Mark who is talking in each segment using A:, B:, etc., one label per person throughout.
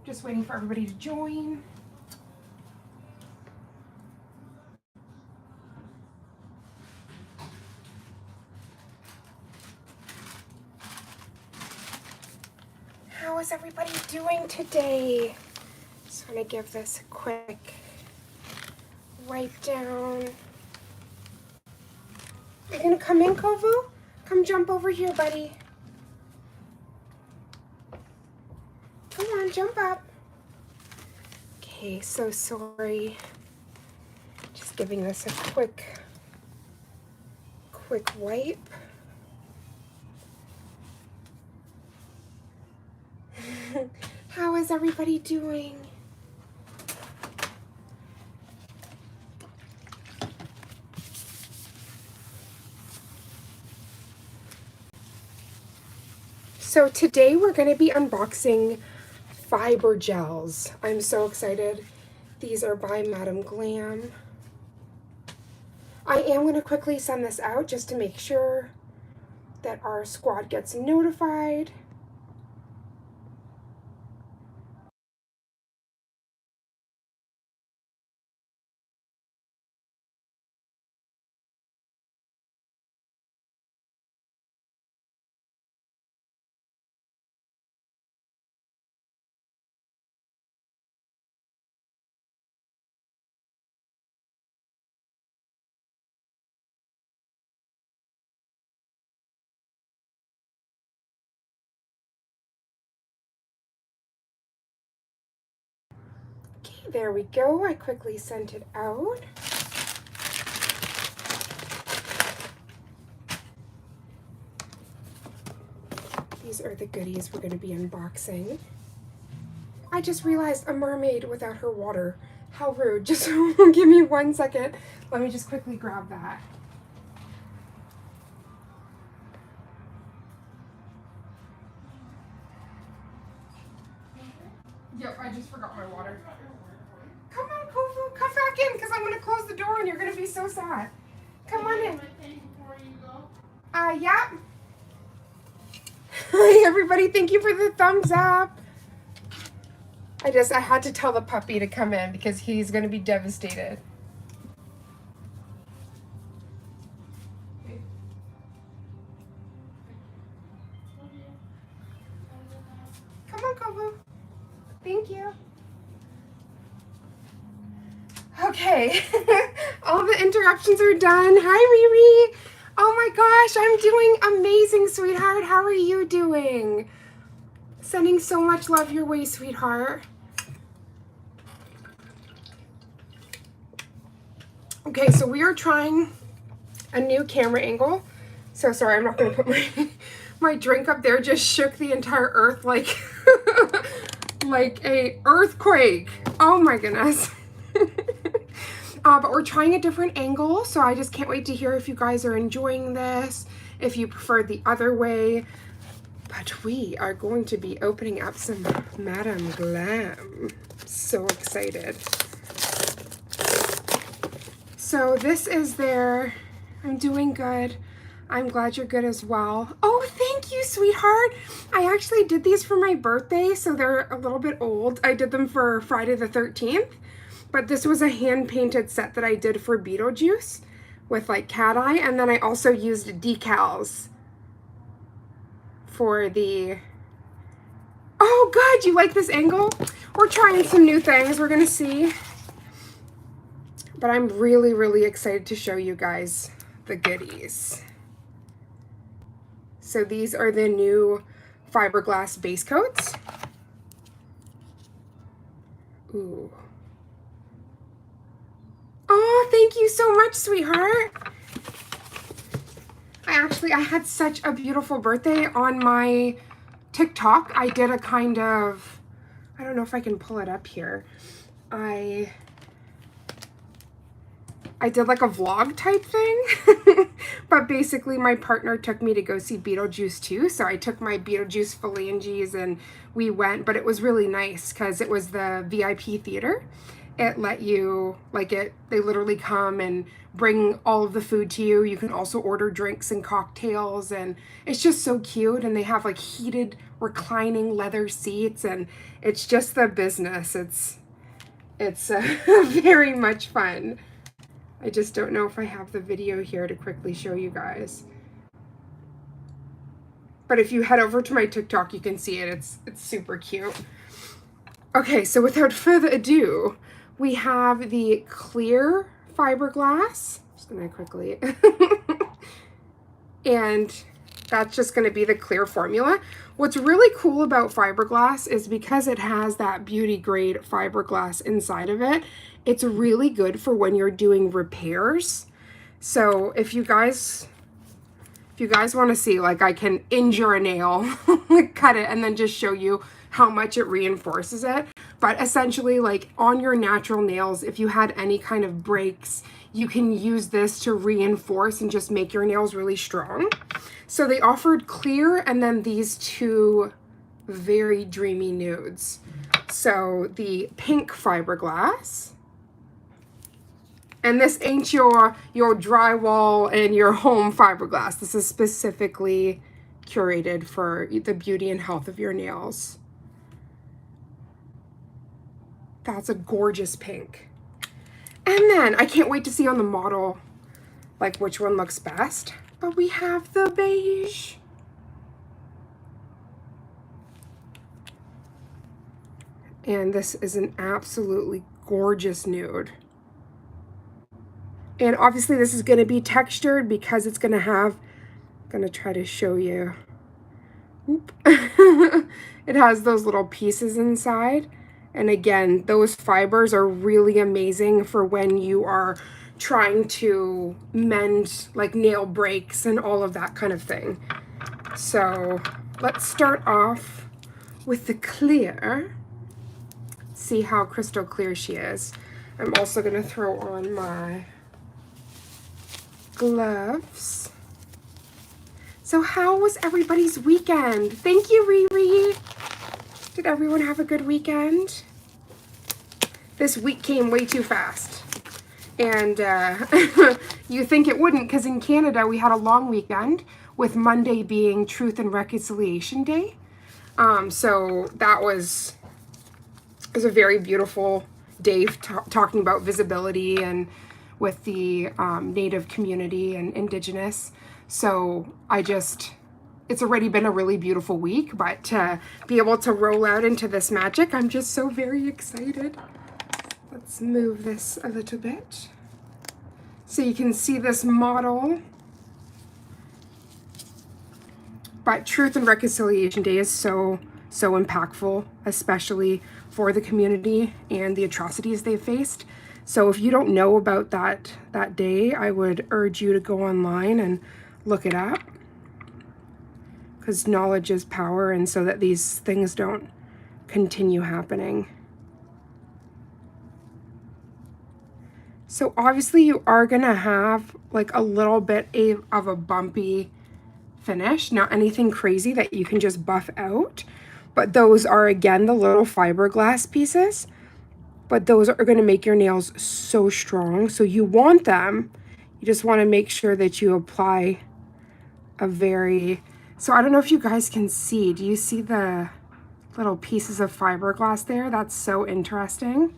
A: Just waiting for everybody to join. How is everybody doing today? Just want to give this a quick wipe down. Are you gonna come in, Kovu? Come jump over here, buddy. Come on, jump up. Okay, so sorry. Just giving this a quick wipe. How is everybody doing? So today we're going to be unboxing fiber gels. I'm so excited. These are by Madam Glam. I am going to quickly send this out just to make sure that our squad gets notified. Okay, there we go. I quickly sent it out. These are the goodies we're going to be unboxing. I just realized a mermaid without her water. How rude. Just give me 1 second. Let me just quickly grab that. Yep, I just forgot my water. Come on, Kofu, come back in because I'm going to close the door and you're going to be so sad. Come on in. Yeah. Hi, everybody. Thank you for the thumbs up. I had to tell the puppy to come in because he's going to be devastated. Come on, Kofu. Thank you. Okay, all the interruptions are done. Hi, Riri. Oh my gosh, I'm doing amazing, sweetheart. How are you doing? Sending so much love your way, sweetheart. Okay, so we are trying a new camera angle. So sorry, I'm not gonna put my drink up there. Just shook the entire earth like, like a earthquake. Oh my goodness. But we're trying a different angle, so I just can't wait to hear if you guys are enjoying this, if you prefer the other way. But we are going to be opening up some Madam Glam. So excited. So this is their, I'm doing good. I'm glad you're good as well. Oh, thank you, sweetheart. I actually did these for my birthday, so they're a little bit old. I did them for Friday the 13th. But this was a hand-painted set that I did for Beetlejuice with like cat eye. And then I also used decals for the... Oh, good. You like this angle? We're trying some new things. We're going to see. But I'm really, really excited to show you guys the goodies. So these are the new fiberglass base coats. Ooh. Oh, thank you so much, sweetheart. I had such a beautiful birthday on my TikTok. I did a kind of, I don't know if I can pull it up here. I did like a vlog type thing, but basically my partner took me to go see Beetlejuice 2. So I took my Beetlejuice phalanges and we went, but it was really nice because it was the VIP theater. it let you, like they literally come and bring all of the food to you. You can also order drinks and cocktails, and it's just so cute. And they have like heated reclining leather seats, and it's just the business. It's very much fun. I just don't know if I have the video here to quickly show you guys. But if you head over to my TikTok, you can see it. It's super cute. Okay, so without further ado, we have the clear fiberglass. Just gonna quickly, and that's just gonna be the clear formula. What's really cool about fiberglass is because it has that beauty grade fiberglass inside of it, it's really good for when you're doing repairs. So if you guys want to see, like, I can injure a nail, cut it, and then just show you how much it reinforces it. But essentially, like, on your natural nails, if you had any kind of breaks, you can use this to reinforce and just make your nails really strong. So they offered clear and then these two very dreamy nudes. So the pink fiberglass. And this ain't your drywall and your home fiberglass. This is specifically curated for the beauty and health of your nails. That's a gorgeous pink. And then I can't wait to see on the model, like, which one looks best. But we have the beige. And this is an absolutely gorgeous nude. And obviously this is going to be textured because it's going to have, I'm going to try to show you. Oop. It has those little pieces inside. And again, those fibers are really amazing for when you are trying to mend like nail breaks and all of that kind of thing. So let's start off with the clear. See how crystal clear she is. I'm also going to throw on my gloves. So how was everybody's weekend? Thank you, Riri. Did everyone have a good weekend? This week came way too fast. And you think it wouldn't, because in Canada we had a long weekend, with Monday being Truth and Reconciliation Day. So that was a very beautiful day talking about visibility and with the Native community and Indigenous. So it's already been a really beautiful week, but to be able to roll out into this magic, I'm just so very excited. Let's move this a little bit so you can see this model. But Truth and Reconciliation Day is so impactful, especially for the community and the atrocities they've faced. So if you don't know about that day, I would urge you to go online and look it up, because knowledge is power, and so that these things don't continue happening. So obviously you are gonna have like a little bit of a bumpy finish, not anything crazy that you can just buff out, but those are again the little fiberglass pieces, but those are gonna make your nails so strong. So you want them, you just wanna make sure that you apply so I don't know if you guys can see, do you see the little pieces of fiberglass there? That's so interesting.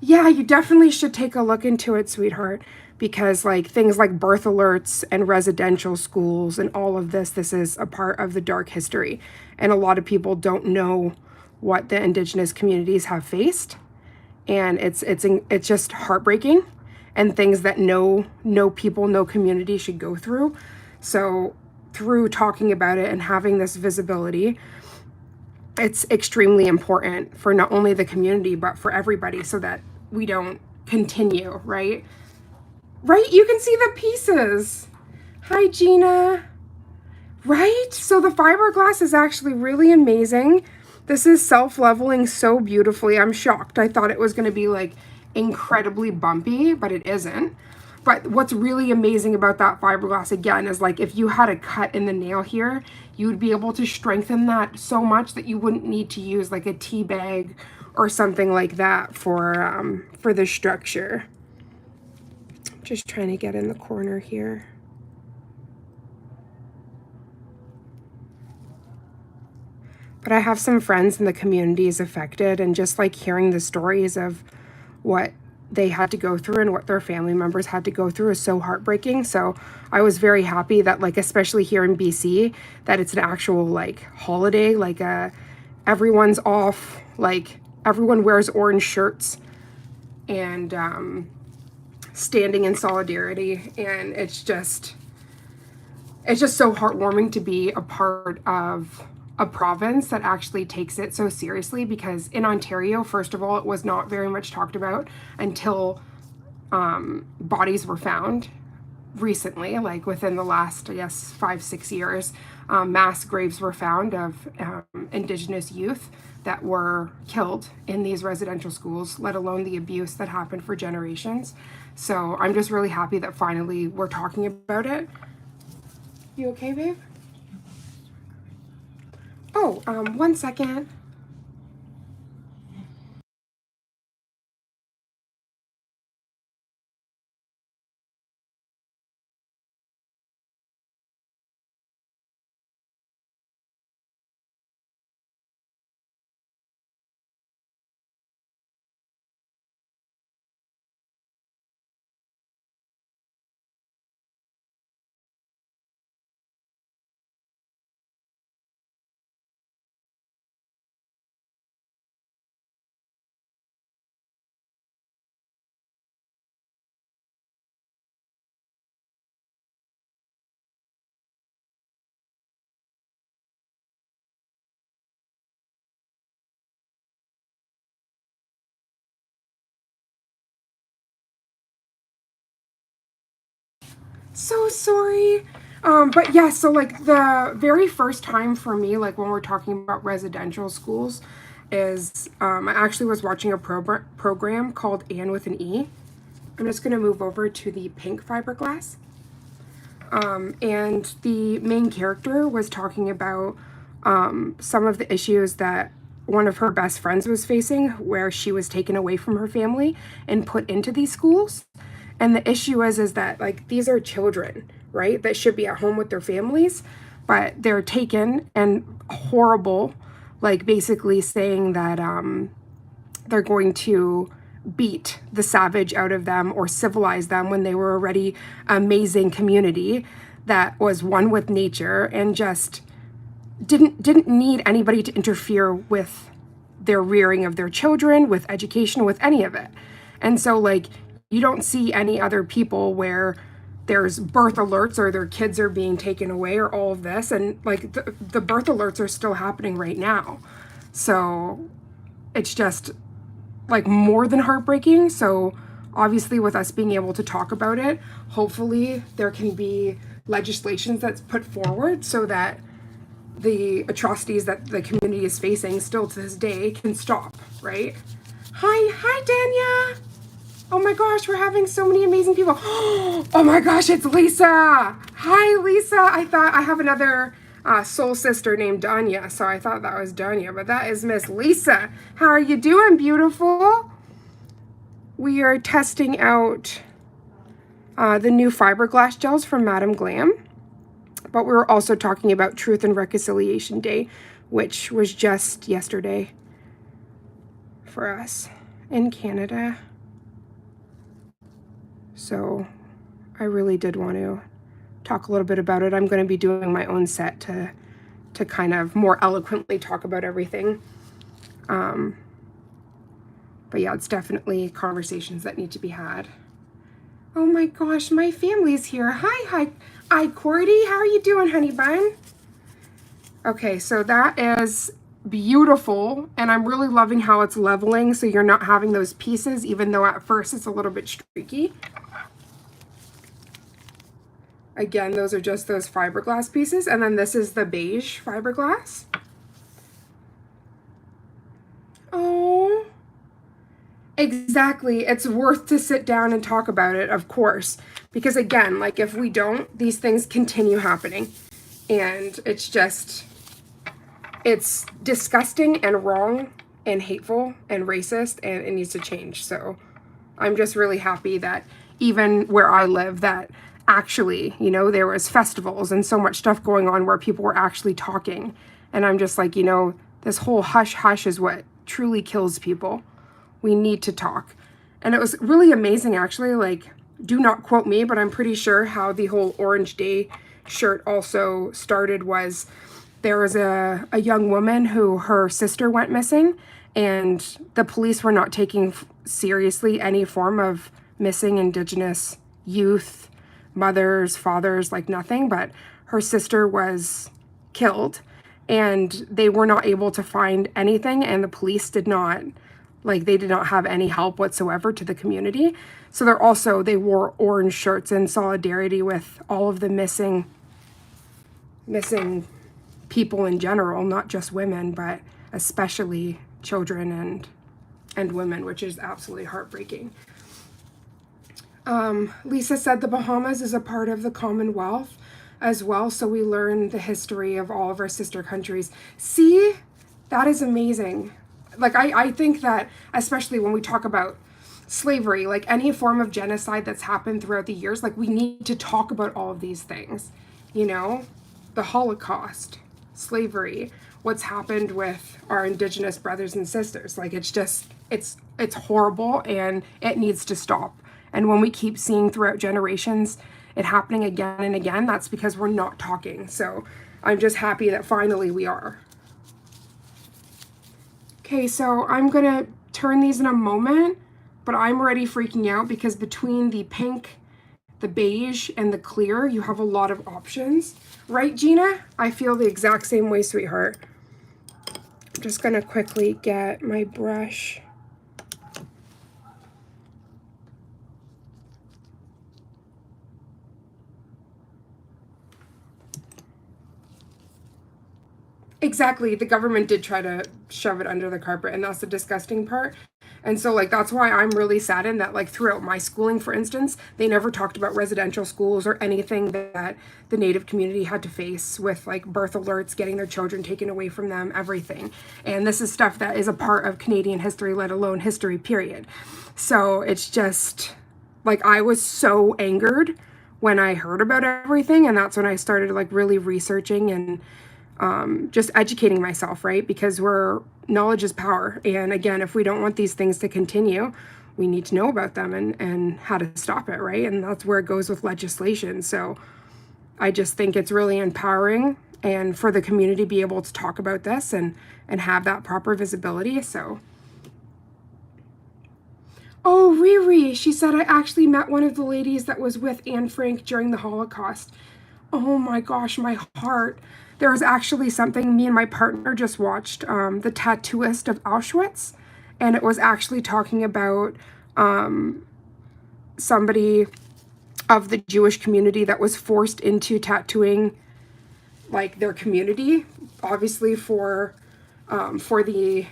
A: Yeah, you definitely should take a look into it, sweetheart, because like things like birth alerts and residential schools and all of this is a part of the dark history. And a lot of people don't know what the Indigenous communities have faced. And it's just heartbreaking, and things that no people, no community should go through. So through talking about it and having this visibility, it's extremely important for not only the community, but for everybody, so that we don't continue, right? Right? You can see the pieces. Hi, Gina. Right? So the fiberglass is actually really amazing. This is self-leveling so beautifully. I'm shocked. I thought it was going to be like incredibly bumpy, but it isn't. But what's really amazing about that fiberglass, again, is like if you had a cut in the nail here, you would be able to strengthen that so much that you wouldn't need to use like a tea bag or something like that for the structure. Just trying to get in the corner here. But I have some friends in the communities affected, and just like hearing the stories of what they had to go through and what their family members had to go through is so heartbreaking. So I was very happy that, like, especially here in BC, that it's an actual like holiday, like everyone's off, like everyone wears orange shirts and standing in solidarity, and it's just so heartwarming to be a part of a province that actually takes it so seriously, because in Ontario, first of all, it was not very much talked about until bodies were found recently, like within the last, I guess, 5-6 years. Mass graves were found of Indigenous youth that were killed in these residential schools, let alone the abuse that happened for generations. So I'm just really happy that finally we're talking about it. You okay, babe? Oh, 1 second. So sorry. But yeah, so like the very first time for me, like when we're talking about residential schools, is I actually was watching a program called Anne with an E. I'm just going to move over to the pink fiberglass. And the main character was talking about some of the issues that one of her best friends was facing, where she was taken away from her family and put into these schools. And the issue is that, like, these are children, right, that should be at home with their families, but they're taken, and horrible, like basically saying that they're going to beat the savage out of them or civilize them when they were already amazing community that was one with nature and just didn't need anybody to interfere with their rearing of their children, with education, with any of it. And so, like, you don't see any other people where there's birth alerts or their kids are being taken away or all of this, and like the birth alerts are still happening right now. So it's just like more than heartbreaking. So obviously, with us being able to talk about it, hopefully there can be legislation that's put forward so that the atrocities that the community is facing still to this day can stop, right? Hi, Danya. Oh my gosh, we're having so many amazing people. Oh my gosh, it's Lisa. Hi, Lisa. I thought I have another soul sister named Danya, so I thought that was Danya, but that is Miss Lisa. How are you doing, beautiful? We are testing out the new fiberglass gels from Madam Glam, but we were also talking about Truth and Reconciliation Day, which was just yesterday for us in Canada. So I really did want to talk a little bit about it. I'm going to be doing my own set to kind of more eloquently talk about everything. But yeah, it's definitely conversations that need to be had. Oh my gosh, my family's here. Hi, Cordy. How are you doing, honey bun? Okay, so that is beautiful, and I'm really loving how it's leveling, so you're not having those pieces, even though at first it's a little bit streaky. Again, those are just those fiberglass pieces, and then this is the beige fiberglass. Oh, Exactly. It's worth to sit down and talk about it, of course. Because again, like if we don't, these things continue happening. And it's just, it's disgusting and wrong and hateful and racist, and it needs to change. So I'm just really happy that even where I live, that actually, you know, there was festivals and so much stuff going on where people were actually talking. And I'm just like, you know, this whole hush hush is what truly kills people. We need to talk. And it was really amazing, actually. Like, do not quote me, but I'm pretty sure how the whole Orange Day shirt also started was there was a young woman who her sister went missing, and the police were not taking seriously any form of missing Indigenous youth, mothers, fathers, like nothing, but her sister was killed, and they were not able to find anything, and the police did not, like, they did not have any help whatsoever to the community. So they wore orange shirts in solidarity with all of the missing people in general, not just women, but especially children and women, which is absolutely heartbreaking. Lisa said the Bahamas is a part of the Commonwealth as well, so we learn the history of all of our sister countries. See, that is amazing. Like, I think that, especially when we talk about slavery, like any form of genocide that's happened throughout the years, like we need to talk about all of these things, you know, the Holocaust, slavery, what's happened with our Indigenous brothers and sisters. Like, it's just, it's horrible, and it needs to stop. And when we keep seeing throughout generations it happening again and again, that's because we're not talking. So I'm just happy that finally we are. Okay, so I'm gonna turn these in a moment, but I'm already freaking out because between the pink, the beige, and the clear, you have a lot of options. Right, Gina? I feel the exact same way, sweetheart. I'm just gonna quickly get my brush. Exactly, the government did try to shove it under the carpet, and that's the disgusting part. And so, like, that's why I'm really saddened that, like, throughout my schooling, for instance, they never talked about residential schools or anything that the Native community had to face with, like, birth alerts, getting their children taken away from them, everything. And this is stuff that is a part of Canadian history, let alone history, period. So it's just, like, I was so angered when I heard about everything, and that's when I started, like, really researching and just educating myself, right? Because knowledge is power. And again, if we don't want these things to continue, we need to know about them and how to stop it, right? And that's where it goes with legislation. So I just think it's really empowering, and for the community to be able to talk about this and have that proper visibility. So, oh, Riri, she said, I actually met one of the ladies that was with Anne Frank during the Holocaust. Oh my gosh, my heart. There was actually something, me and my partner just watched, The Tattooist of Auschwitz, and it was actually talking about somebody of the Jewish community that was forced into tattooing, like, their community, obviously for the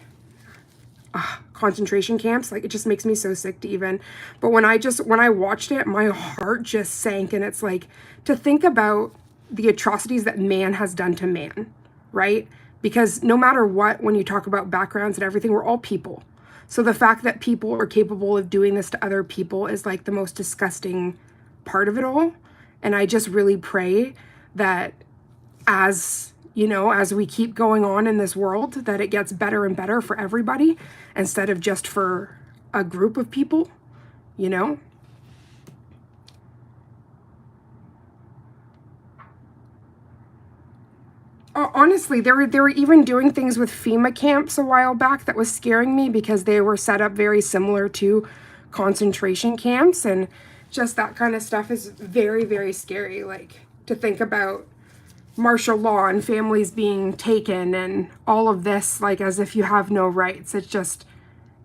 A: concentration camps. Like, it just makes me so sick to even, but when I watched it, my heart just sank. And it's like, to think about the atrocities that man has done to man, right? Because no matter what, when you talk about backgrounds and everything, we're all people. So the fact that people are capable of doing this to other people is, like, the most disgusting part of it all. And I just really pray that, as you know, as we keep going on in this world, that it gets better and better for everybody instead of just for a group of people, you know? Honestly, they were even doing things with FEMA camps a while back that was scaring me, because they were set up very similar to concentration camps, and just that kind of stuff is very, very scary. Like, to think about martial law and families being taken and all of this, like, as if you have no rights. It's just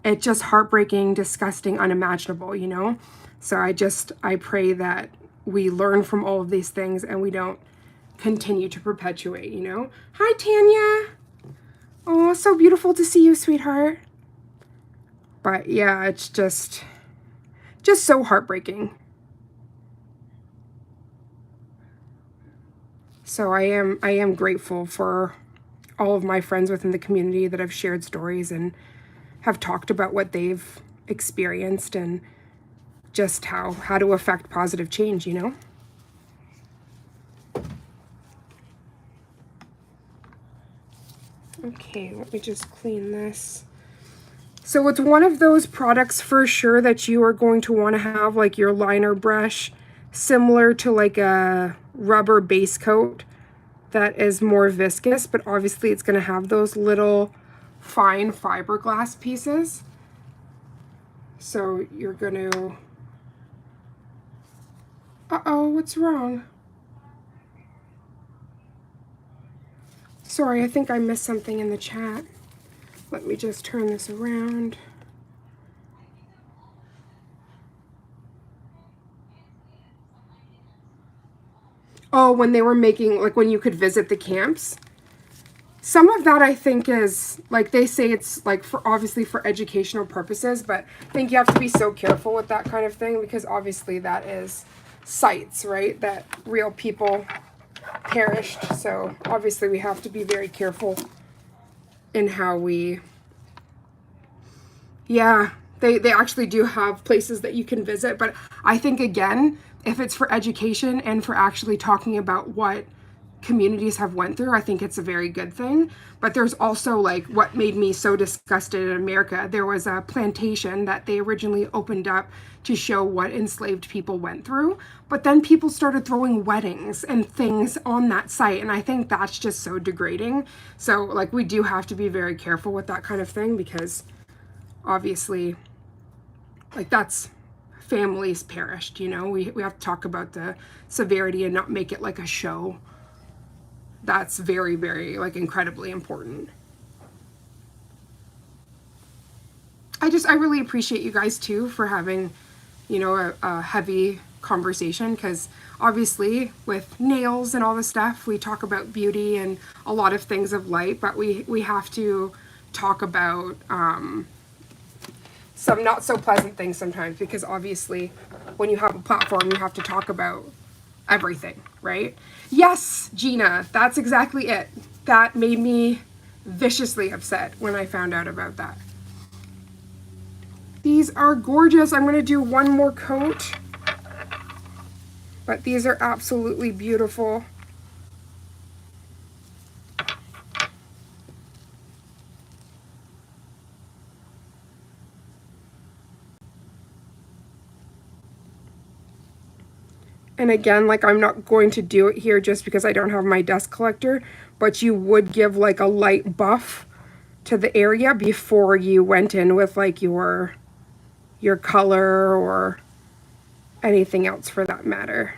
A: heartbreaking, disgusting, unimaginable, you know? So I pray that we learn from all of these things and we don't continue to perpetuate, you know? Hi, Tanya. Oh, so beautiful to see you, sweetheart. But yeah, it's just so heartbreaking. So I am grateful for all of my friends within the community that have shared stories and have talked about what they've experienced and just how to affect positive change, you know? Okay, let me just clean this. So it's one of those products for sure that you are going to want to have like your liner brush similar to like a rubber base coat that is more viscous, but obviously it's going to have those little fine fiberglass pieces. So you're going to... Uh-oh, what's wrong? Sorry, I think I missed something in the chat. Let me just turn this around. Oh, when they were making, like when you could visit the camps. Some of that I think is, like they say it's like for obviously for educational purposes, but I think you have to be so careful with that kind of thing because obviously that is sites, right? That real people perished. So obviously we have to be very careful in how we... Yeah, they actually do have places that you can visit, but I think again, if it's for education and for actually talking about what communities have went through, I think it's a very good thing. But there's also like what made me so disgusted in America. There was a plantation that they originally opened up to show what enslaved people went through, but then people started throwing weddings and things on that site, and I think that's just so degrading. So like we do have to be very careful with that kind of thing because obviously like that's families perished, you know. We have to talk about the severity and not make it like a show. That's very, very like incredibly important. I really appreciate you guys too for having, you know, a heavy conversation, because obviously with nails and all the stuff we talk about beauty and a lot of things of light, but we have to talk about some not so pleasant things sometimes, because obviously when you have a platform you have to talk about everything, right? Yes, Gina, that's exactly it. That made me viciously upset when I found out about that. These are gorgeous. I'm going to do one more coat, but these are absolutely beautiful. And again, like I'm not going to do it here just because I don't have my dust collector, but you would give like a light buff to the area before you went in with like your color or anything else for that matter.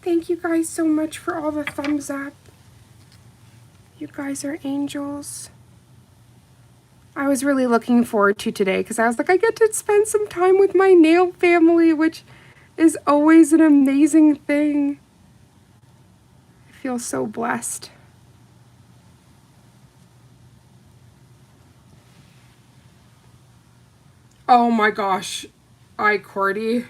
A: Thank you guys so much for all the thumbs up. You guys are angels. I was really looking forward to today because I was like, I get to spend some time with my nail family, which is always an amazing thing. I feel so blessed. Oh my gosh, Cordy.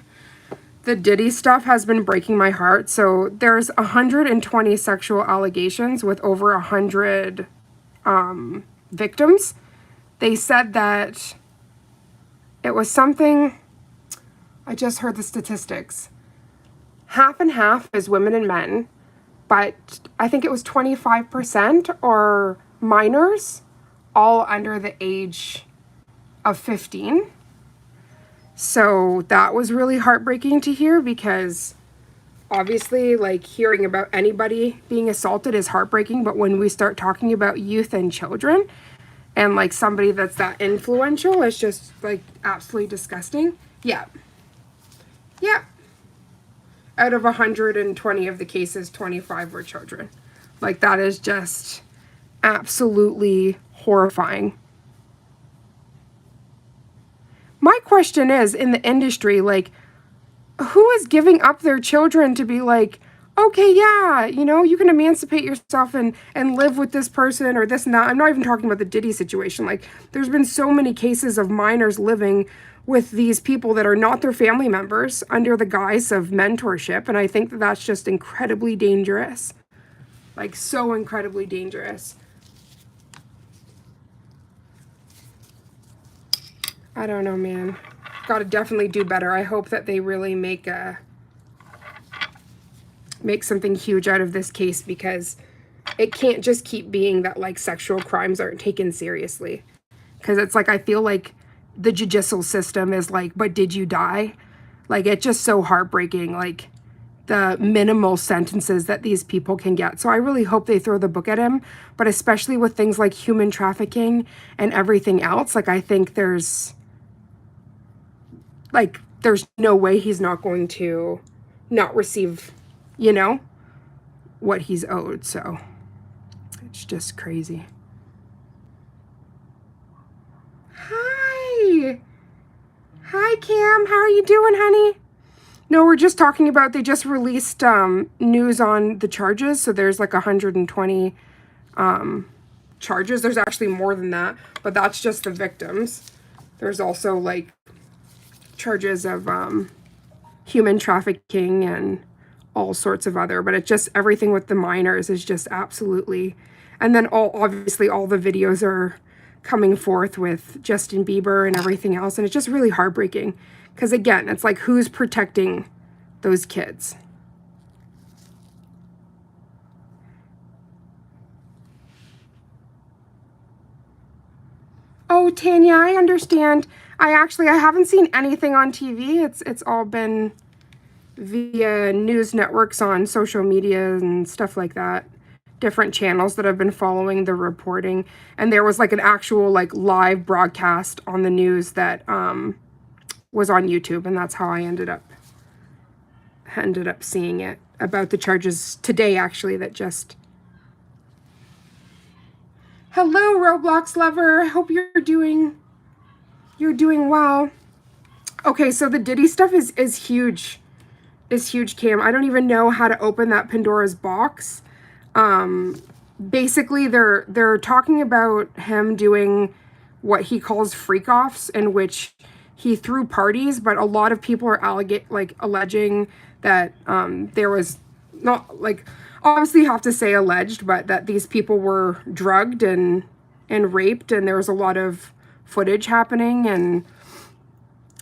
A: The Diddy stuff has been breaking my heart. So there's 120 sexual allegations with over 100 victims. They said that it was something, I just heard the statistics. Half and half is women and men, but I think it was 25% or minors, all under the age of 15. So that was really heartbreaking to hear, because obviously like hearing about anybody being assaulted is heartbreaking, but when we start talking about youth and children and like somebody that's that influential, it's just like absolutely disgusting. Yeah. Out of 120 of the cases, 25 were children. Like that is just absolutely horrifying. My question is, in the industry, like, who is giving up their children to be like, okay, yeah, you know, you can emancipate yourself and live with this person or this and that. I'm not even talking about the Diddy situation. Like, there's been so many cases of minors living with these people that are not their family members under the guise of mentorship. And I think that that's just incredibly dangerous. Like, so incredibly dangerous. I don't know, man. Gotta definitely do better. I hope that they really make something huge out of this case, because it can't just keep being that, like, sexual crimes aren't taken seriously. Because it's like, I feel like the judicial system is like, but did you die? Like, it's just so heartbreaking, like, the minimal sentences that these people can get. So I really hope they throw the book at him, but especially with things like human trafficking and everything else, like, I think there's no way he's not going to not receive, you know, what he's owed. So it's just crazy. Hi. Hi, Cam. How are you doing, honey? No, we're just talking about, they just released news on the charges. So there's like 120 charges. There's actually more than that, but that's just the victims. There's also like charges of human trafficking and all sorts of other, but it's just everything with the minors is just absolutely, and then obviously all the videos are coming forth with Justin Bieber and everything else, and it's just really heartbreaking, because again, it's like, who's protecting those kids? Oh, Tanya, I understand. I haven't seen anything on TV. It's all been via news networks on social media and stuff like that. Different channels that have been following the reporting. And there was like an actual like live broadcast on the news that was on YouTube, and that's how I ended up seeing it, about the charges today, actually, that just... Hello, Roblox lover. I hope you're doing well. Okay, so the Diddy stuff is huge. Is huge, Cam. I don't even know how to open that Pandora's box. Basically, they're talking about him doing what he calls freak-offs, in which he threw parties, but a lot of people are alleging that there was not, like, obviously you have to say alleged, but that these people were drugged and raped, and there was a lot of footage happening, and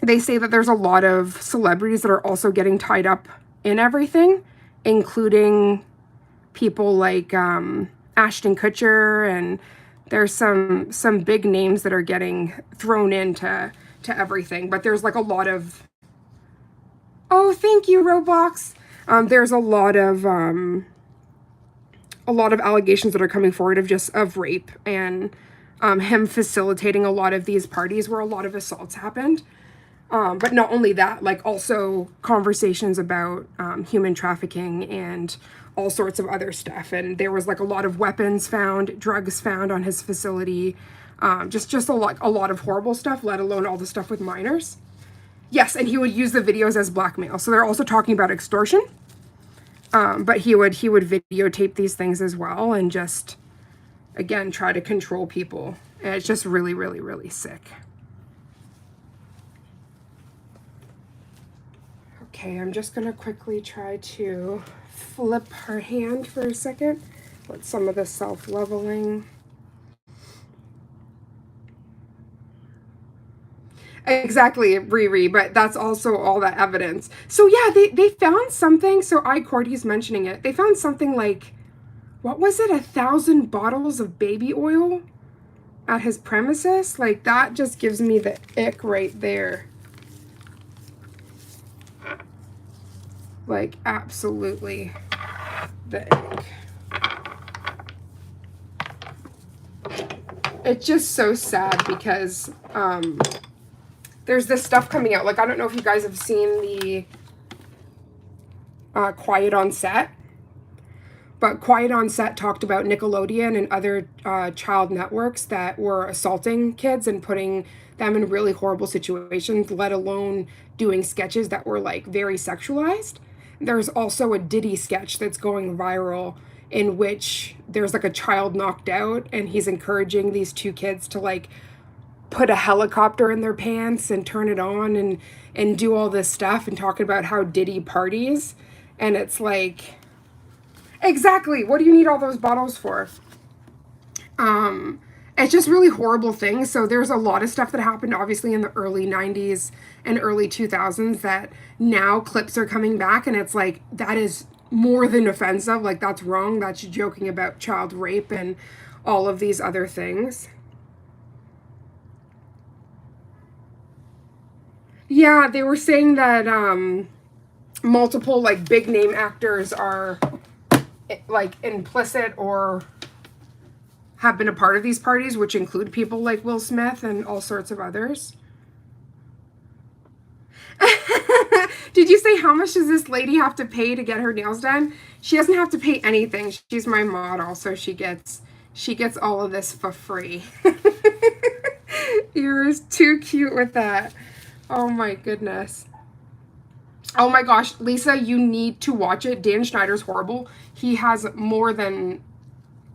A: they say that there's a lot of celebrities that are also getting tied up in everything, including people like Ashton Kutcher, and there's some big names that are getting thrown into everything. But there's like a lot of... Oh, thank you, Roblox. There's a lot of allegations that are coming forward of rape, and him facilitating a lot of these parties where a lot of assaults happened. But not only that, like, also conversations about human trafficking and all sorts of other stuff. And there was like a lot of weapons found, drugs found on his facility, just a lot of horrible stuff, let alone all the stuff with minors. Yes, and he would use the videos as blackmail. So they're also talking about extortion. But he would videotape these things as well, and just, again, try to control people. And it's just really, really, really sick. Okay, I'm just gonna quickly try to flip her hand for a second. Let some of the self-leveling. Exactly, Riri, but that's also all that evidence. So yeah, they found something. So he's mentioning it. They found something like, what was it? 1,000 bottles of baby oil at his premises. Like, that just gives me the ick right there. Like, absolutely the ick. It's just so sad because there's this stuff coming out. Like, I don't know if you guys have seen the Quiet on Set, But Quiet on Set talked about Nickelodeon and other child networks that were assaulting kids and putting them in really horrible situations, let alone doing sketches that were like very sexualized. There's also a Diddy sketch that's going viral in which there's like a child knocked out and he's encouraging these two kids to like put a helicopter in their pants and turn it on and do all this stuff and talking about how Diddy parties. And it's like, exactly, what do you need all those bottles for? It's just really horrible things. So there's a lot of stuff that happened obviously in the early 90s and early 2000s that now clips are coming back, and it's like, that is more than offensive. Like, that's wrong. That's joking about child rape and all of these other things. Yeah, they were saying that multiple like big name actors are like implicit or have been a part of these parties, which include people like Will Smith and all sorts of others. Did you say how much does this lady have to pay to get her nails done? She doesn't have to pay anything. She's my model, so she gets all of this for free. You're too cute with that. Oh my goodness. Oh my gosh, Lisa, you need to watch it. Dan Schneider's horrible. He has more than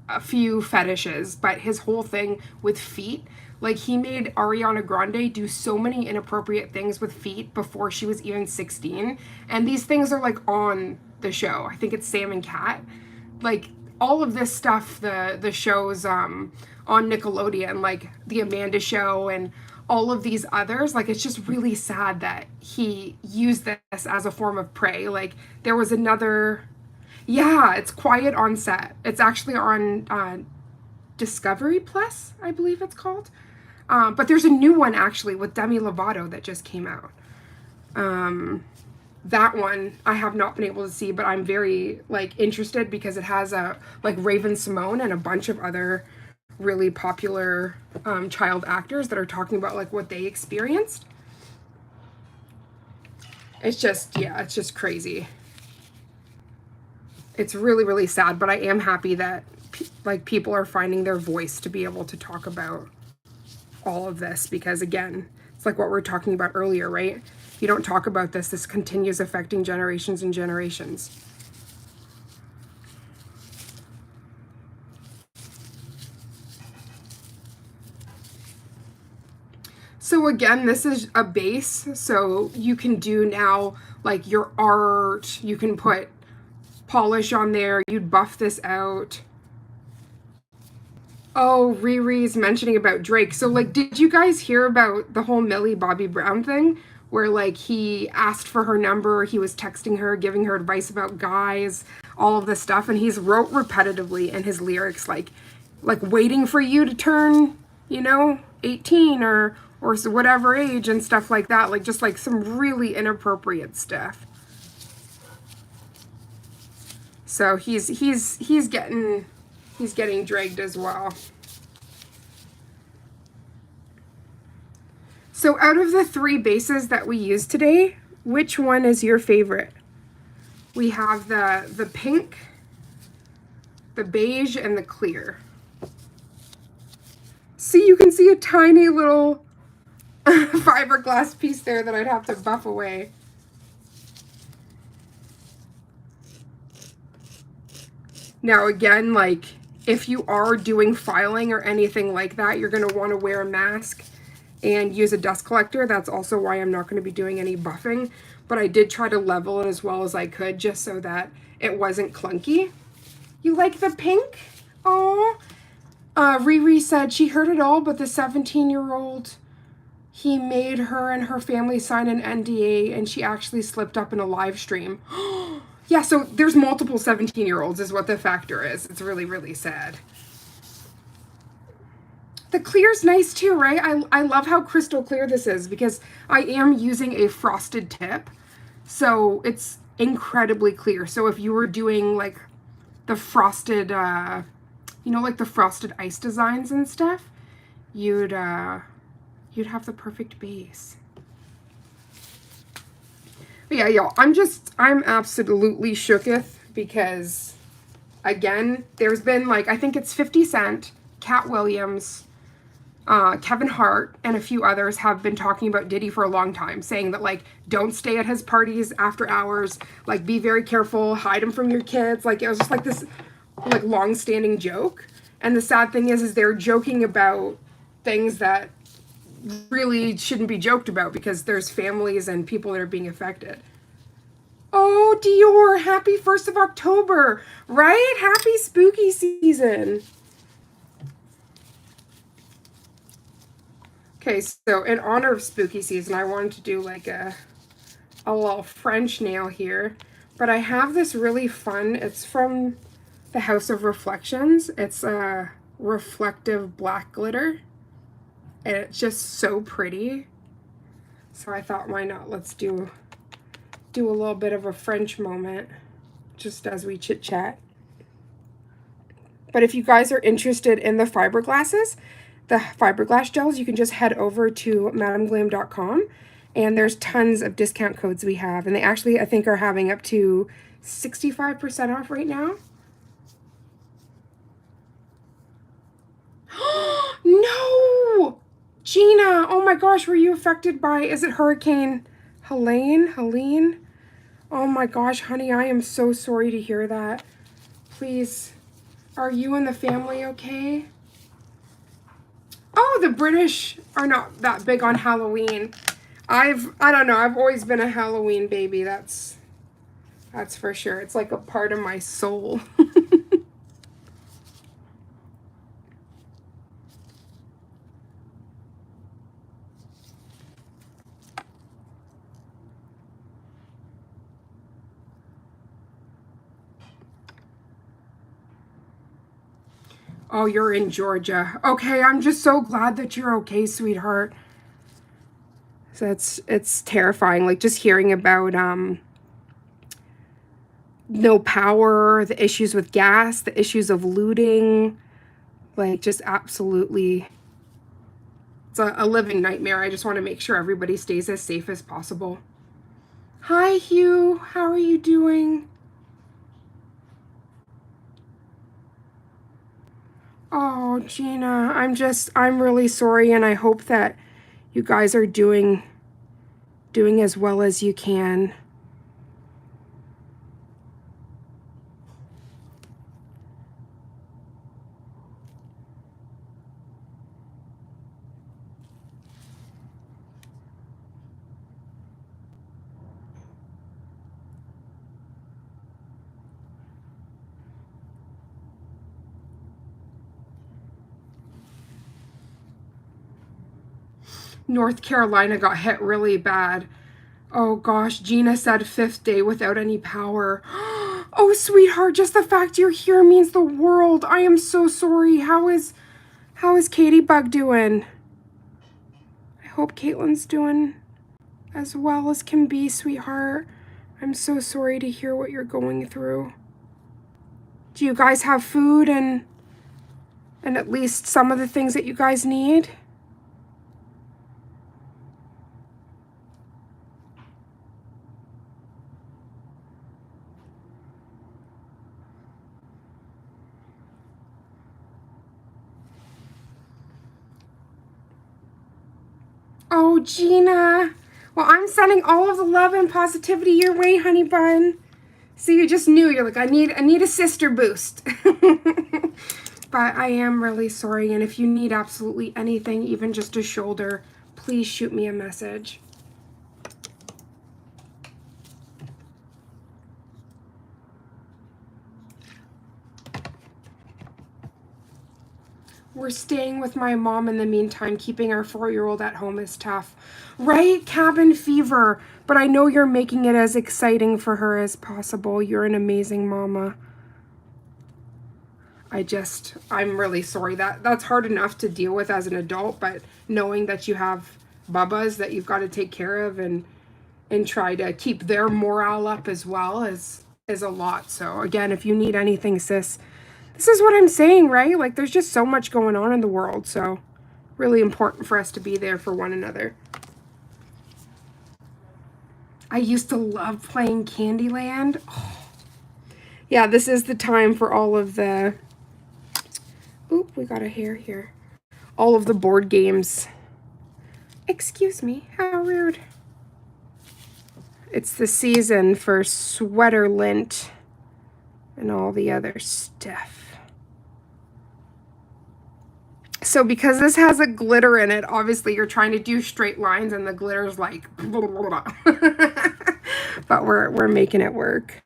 A: a few fetishes, but his whole thing with feet, like he made Ariana Grande do so many inappropriate things with feet before she was even 16. And these things are like on the show. I think it's Sam and Cat. Like all of this stuff, the shows on Nickelodeon, like the Amanda Show and all of these others, like it's just really sad that he used this as a form of prey. Like there was another, yeah, it's Quiet on Set. It's actually on Discovery Plus, I believe it's called. But there's a new one actually with Demi Lovato that just came out. That one I have not been able to see, but I'm very like interested because it has a like Raven Simone and a bunch of other really popular child actors that are talking about like what they experienced. It's just, yeah, it's just crazy. It's really, really sad, but I am happy that like people are finding their voice to be able to talk about all of this, because again, it's like what we were talking about earlier, right? If you don't talk about this, this continues affecting generations and generations. So again, this is a base, so you can do now like your art, you can put polish on there, you'd buff this out. Oh, Riri's mentioning about Drake. So like, did you guys hear about the whole Millie Bobby Brown thing? Where like he asked for her number, he was texting her, giving her advice about guys, all of this stuff, and he's wrote repetitively in his lyrics like waiting for you to turn, 18 or whatever age and stuff like that, like just like some really inappropriate stuff. So he's getting dragged as well. So out of the 3 bases that we use today, which one is your favorite? We have the pink, the beige, and the clear. See, you can see a tiny little fiberglass piece there that I'd have to buff away. Now again, like if you are doing filing or anything like that, you're going to want to wear a mask and use a dust collector. That's also why I'm not going to be doing any buffing, but I did try to level it as well as I could just so that it wasn't clunky. You like the pink? Oh, Riri said she heard it all, but the 17-year-old, he made her and her family sign an NDA and she actually slipped up in a live stream. Yeah, so there's multiple 17-year-olds is what the factor is. It's really, really sad. The clear's nice too, right? I love how crystal clear this is because I am using a frosted tip. So it's incredibly clear. So if you were doing like the frosted, like the frosted ice designs and stuff, you'd have the perfect base. But yeah, y'all, I'm absolutely shooketh because Again, there's been like, I think it's 50 Cent, Cat Williams, Kevin Hart, and a few others have been talking about Diddy for a long time, saying that, like, don't stay at his parties after hours, like, be very careful, hide him from your kids. Like, it was just like this, like, long-standing joke. And the sad thing is they're joking about things that really shouldn't be joked about because there's families and people that are being affected. Oh, Dior, happy 1st of October, right? Happy spooky season. Okay, so in honor of spooky season, I wanted to do like a little French nail here. But I have this really fun, it's from the House of Reflections. It's a reflective black glitter. And it's just so pretty. So I thought, why not? Let's do a little bit of a French moment just as we chit chat. But if you guys are interested in the fiberglasses, the fiberglass gels, you can just head over to madameglam.com, and there's tons of discount codes we have. And they actually, I think, are having up to 65% off right now. No! Gina, oh my gosh, were you affected by, is it Hurricane Helene? Oh my gosh, honey, I am so sorry to hear that. Please, are you and the family okay? Oh, the British are not that big on Halloween. I don't know, I've always been a Halloween baby, that's for sure. It's like a part of my soul. Oh, you're in Georgia. Okay, I'm just so glad that you're okay, sweetheart. So it's terrifying, like just hearing about no power, the issues with gas, the issues of looting, like just absolutely, it's a living nightmare. I just want to make sure everybody stays as safe as possible. Hi, Hugh. How are you doing? Oh, Gina, I'm really sorry, and I hope that you guys are doing as well as you can. North Carolina got hit really bad. Oh gosh, Gina said 5th day without any power. Oh, sweetheart, just the fact you're here means the world. I am so sorry. How is Katie Bug doing? I hope Caitlin's doing as well as can be, sweetheart. I'm so sorry to hear what you're going through. Do you guys have food and at least some of the things that you guys need? Oh, Gina. Well, I'm sending all of the love and positivity your way, honey bun. So you just knew, you're like, I need a sister boost. But I am really sorry, and if you need absolutely anything, even just a shoulder, please shoot me a message. We're staying with my mom in the meantime. Keeping our 4-year-old at home is tough. Right? Cabin fever. But I know you're making it as exciting for her as possible. You're an amazing mama. I'm really sorry. That's hard enough to deal with as an adult, but knowing that you have bubbas that you've got to take care of and try to keep their morale up as well is a lot. So again, if you need anything, sis, this is what I'm saying, right? Like, there's just so much going on in the world, so really important for us to be there for one another. I used to love playing Candyland. Oh, Yeah, this is the time for all of the, oop, we got a hair here. All of the board games. Excuse me, how rude. It's the season for sweater lint and all the other stuff. So because this has a glitter in it, obviously you're trying to do straight lines and the glitter's like blah, blah, blah. But we're making it work.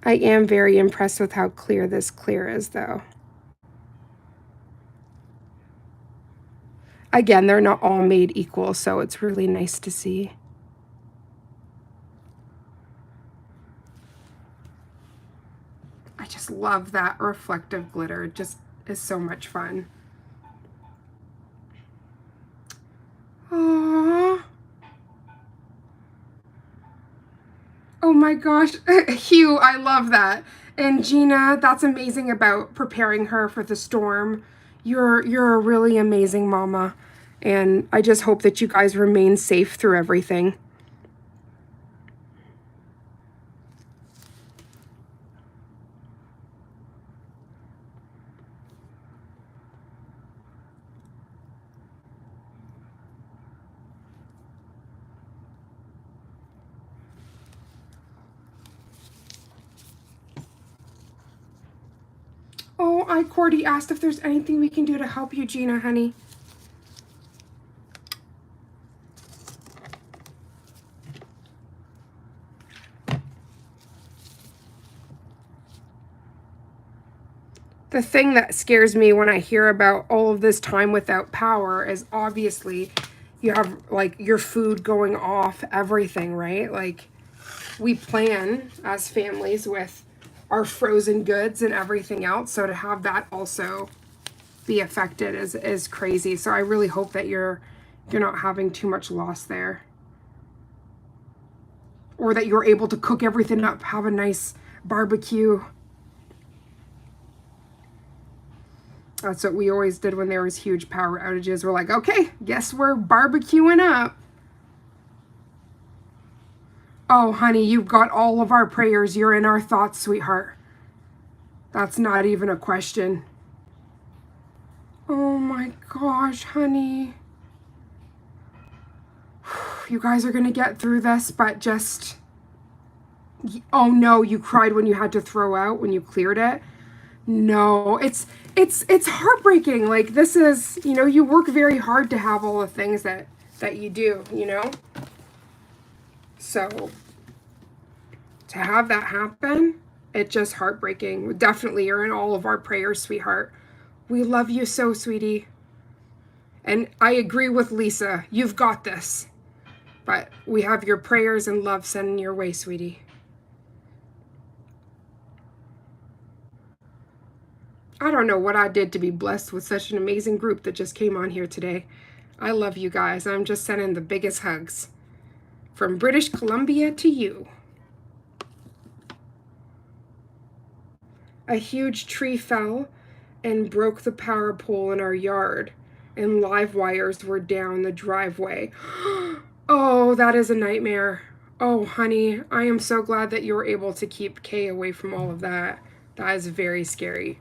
A: I am very impressed with how clear this clear is though. Again, they're not all made equal, so it's really nice to see. I just love that reflective glitter. It just is so much fun. Aww. Oh my gosh, Hugh, I love that. And Gina, that's amazing about preparing her for the storm. You're a really amazing mama. And I just hope that you guys remain safe through everything. Oh, Cordy asked if there's anything we can do to help you, Gina, honey. The thing that scares me when I hear about all of this time without power is obviously you have like your food going off, everything, right? Like we plan as families with our frozen goods and everything else. So to have that also be affected is crazy. So I really hope that you're not having too much loss there. Or that you're able to cook everything up, have a nice barbecue. That's what we always did when there was huge power outages. We're like, okay, guess we're barbecuing up. Oh, honey, you've got all of our prayers. You're in our thoughts, sweetheart. That's not even a question. Oh my gosh, honey. You guys are going to get through this, but just... Oh no, you cried when you had to throw out, when you cleared it? No, it's heartbreaking. Like this is, you know, you work very hard to have all the things that you do, you know? So to have that happen, it's just heartbreaking. Definitely, you're in all of our prayers, sweetheart. We love you so, sweetie. And I agree with Lisa. You've got this. But we have your prayers and love sending your way, sweetie. I don't know what I did to be blessed with such an amazing group that just came on here today. I love you guys. I'm just sending the biggest hugs. From British Columbia to you. A huge tree fell and broke the power pole in our yard, and live wires were down the driveway. Oh, that is a nightmare. Oh, honey, I am so glad that you were able to keep Kay away from all of that. That is very scary.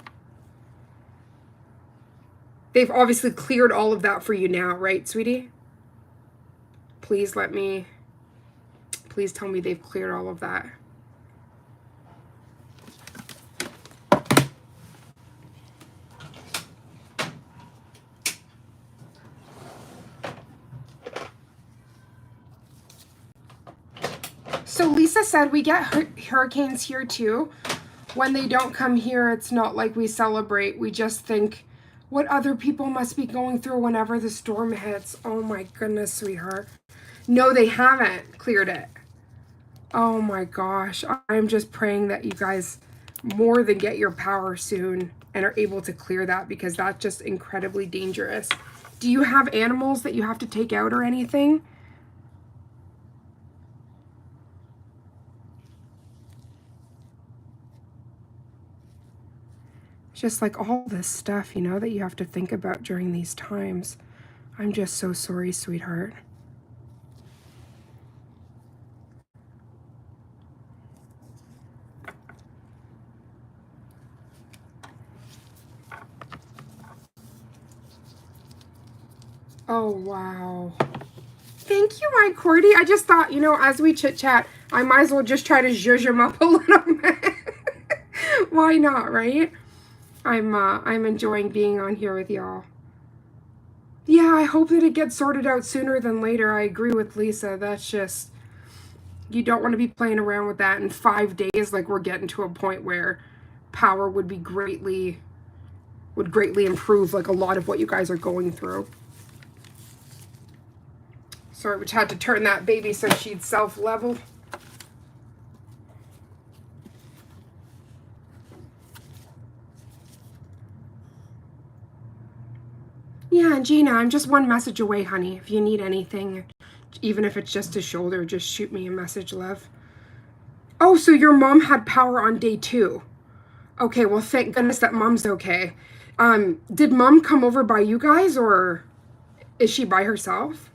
A: They've obviously cleared all of that for you now, right, sweetie? Please tell me they've cleared all of that. So Lisa said we get hurricanes here too. When they don't come here, it's not like we celebrate. We just think what other people must be going through whenever the storm hits. Oh my goodness, sweetheart. No, they haven't cleared it. Oh my gosh. I'm just praying that you guys more than get your power soon and are able to clear that, because that's just incredibly dangerous. Do you have animals that you have to take out or anything? Just like all this stuff, you know, that you have to think about during these times. I'm just so sorry, sweetheart. Oh, wow. Thank you, my Cordy. I just thought, you know, as we chit-chat, I might as well just try to zhuzh him up a little bit. Why not, right? I'm enjoying being on here with y'all. Yeah, I hope that it gets sorted out sooner than later. I agree with Lisa. That's just, you don't want to be playing around with that in 5 days. Like, we're getting to a point where power would greatly improve, like, a lot of what you guys are going through. Sorry, we just had to turn that baby so she'd self-level. Yeah, Gina, I'm just one message away, honey. If you need anything, even if it's just a shoulder, just shoot me a message, love. Oh, so your mom had power on day 2. Okay, well, thank goodness that mom's okay. Did mom come over by you guys, or is she by herself?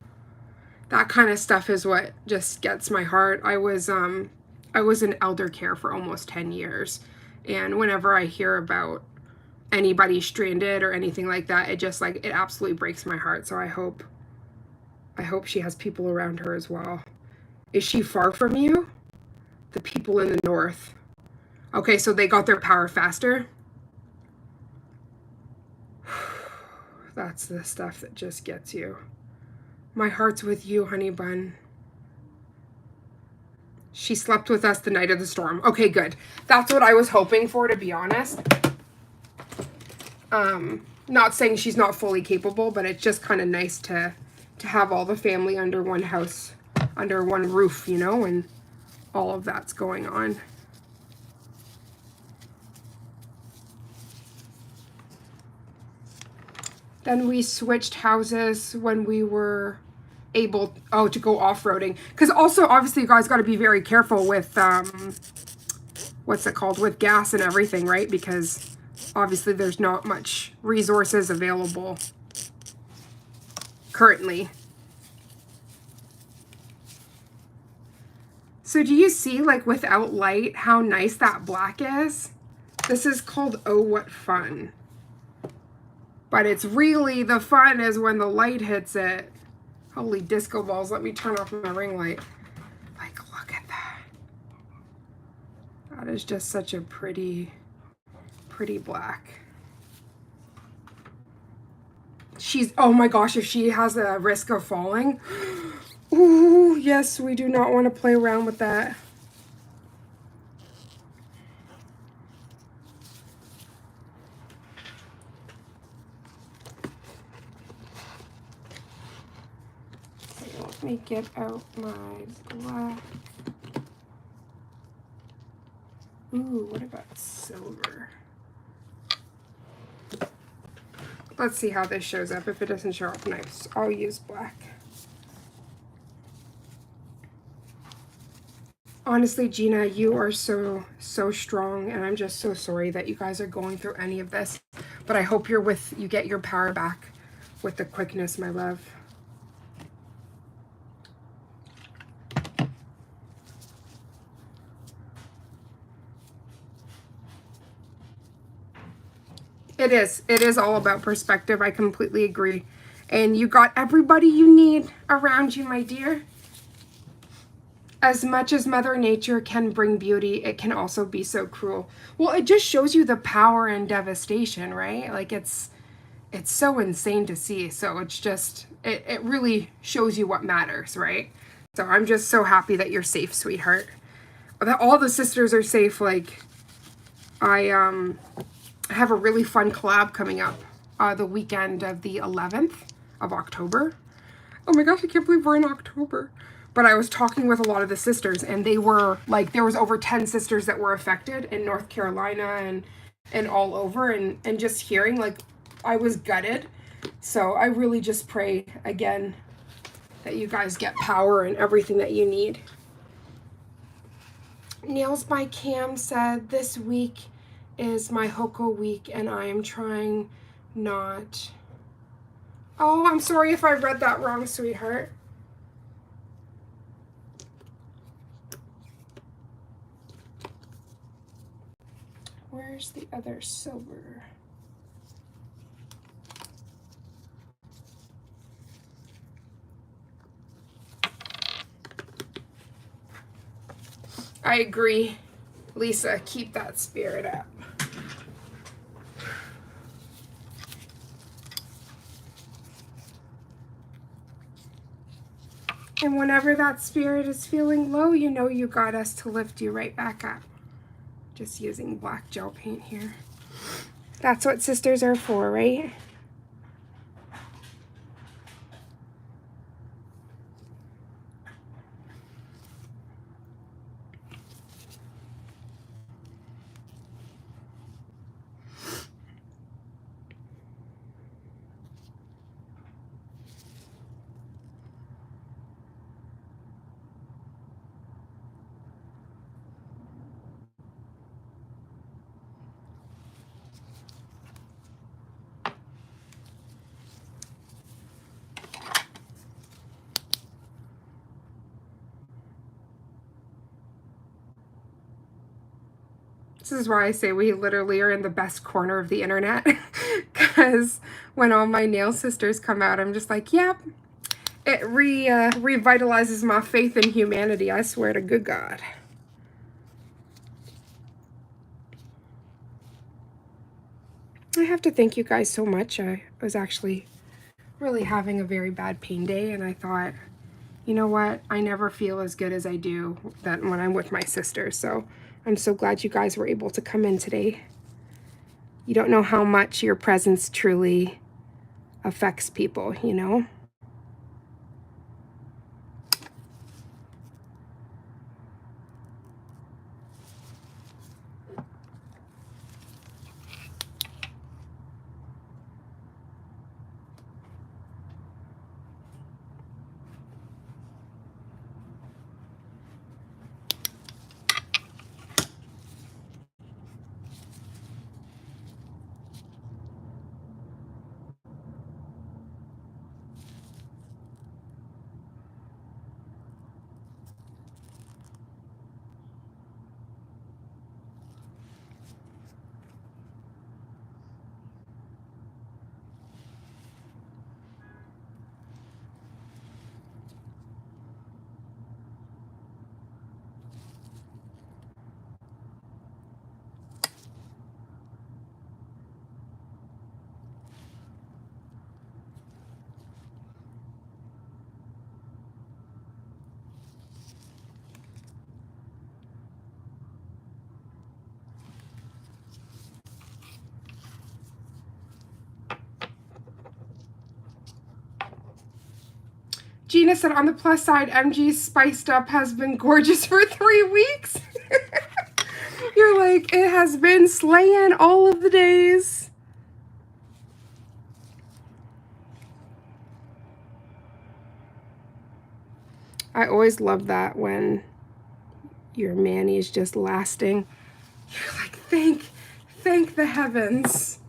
A: That kind of stuff is what just gets my heart. I was in elder care for almost 10 years. And whenever I hear about anybody stranded or anything like that, it just, like, it absolutely breaks my heart. So I hope she has people around her as well. Is she far from you? The people in the north. Okay, so they got their power faster. That's the stuff that just gets you. My heart's with you, honey bun. She slept with us the night of the storm. Okay, good. That's what I was hoping for, to be honest. Not saying she's not fully capable, but it's just kind of nice to have all the family under one house, under one roof, you know, and all of that's going on. Then we switched houses when we were able to go off-roading, because also obviously you guys got to be very careful with what's it called, with gas and everything, right? Because obviously there's not much resources available currently. So do you see, like, without light, how nice that black is? This is called Oh What Fun. But it's really, the fun is when the light hits it. Holy disco balls, let me turn off my ring light. Like, look at that. That is just such a pretty black. She's, oh my gosh, if she has a risk of falling. Ooh, yes, we do not want to play around with that. Let me get out my black. Ooh, what about silver? Let's see how this shows up. If it doesn't show up nice, I'll use black. Honestly, Gina, you are so strong, and I'm just so sorry that you guys are going through any of this. But I hope you get your power back with the quickness, my love. It is all about perspective. I completely agree. And you got everybody you need around you, my dear. As much as Mother Nature can bring beauty, it can also be so cruel. Well, it just shows you the power and devastation, right? Like, it's so insane to see. So it's just, it really shows you what matters, right? So I'm just so happy that you're safe, sweetheart. That all the sisters are safe. Like, I have a really fun collab coming up the weekend of the 11th of October. Oh my gosh, I can't believe we're in October. But I was talking with a lot of the sisters, and they were like, there was over 10 sisters that were affected in North Carolina and all over, and just hearing, like, I was gutted. So I really just pray again that you guys get power and everything that you need. Nails by Cam said, this week is my Hoko week, and I am trying not. Oh, I'm sorry if I read that wrong, sweetheart. Where's the other silver? I agree, Lisa. Keep that spirit up. And whenever that spirit is feeling low, you know you got us to lift you right back up. Just using black gel paint here. That's what sisters are for, right? This is why I say we literally are in the best corner of the internet. Because when all my nail sisters come out, I'm just like, yep. It revitalizes my faith in humanity, I swear to good God. I have to thank you guys so much. I was actually really having a very bad pain day, and I thought, you know what? I never feel as good as I do when I'm with my sisters. So I'm so glad you guys were able to come in today. You don't know how much your presence truly affects people, you know? Gina said, on the plus side, MG's spiced up has been gorgeous for 3 weeks. You're like, it has been slaying all of the days. I always love that when your Manny is just lasting. You're like, thank the heavens.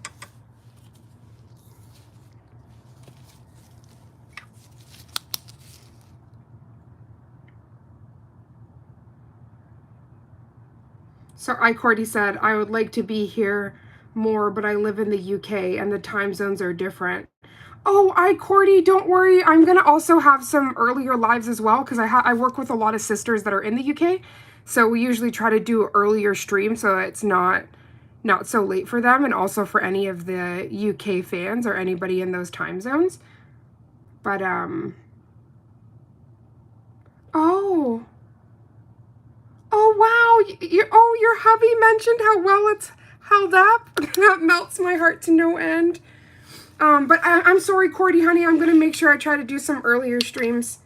A: So Cordy said, I would like to be here more, but I live in the UK and the time zones are different. Oh, Cordy, don't worry. I'm going to also have some earlier lives as well because I work with a lot of sisters that are in the UK. So we usually try to do earlier streams so it's not so late for them, and also for any of the UK fans or anybody in those time zones. But oh wow, your hubby mentioned how well it's held up. That melts my heart to no end. But I'm sorry, Cordy, honey. I'm gonna make sure I try to do some earlier streams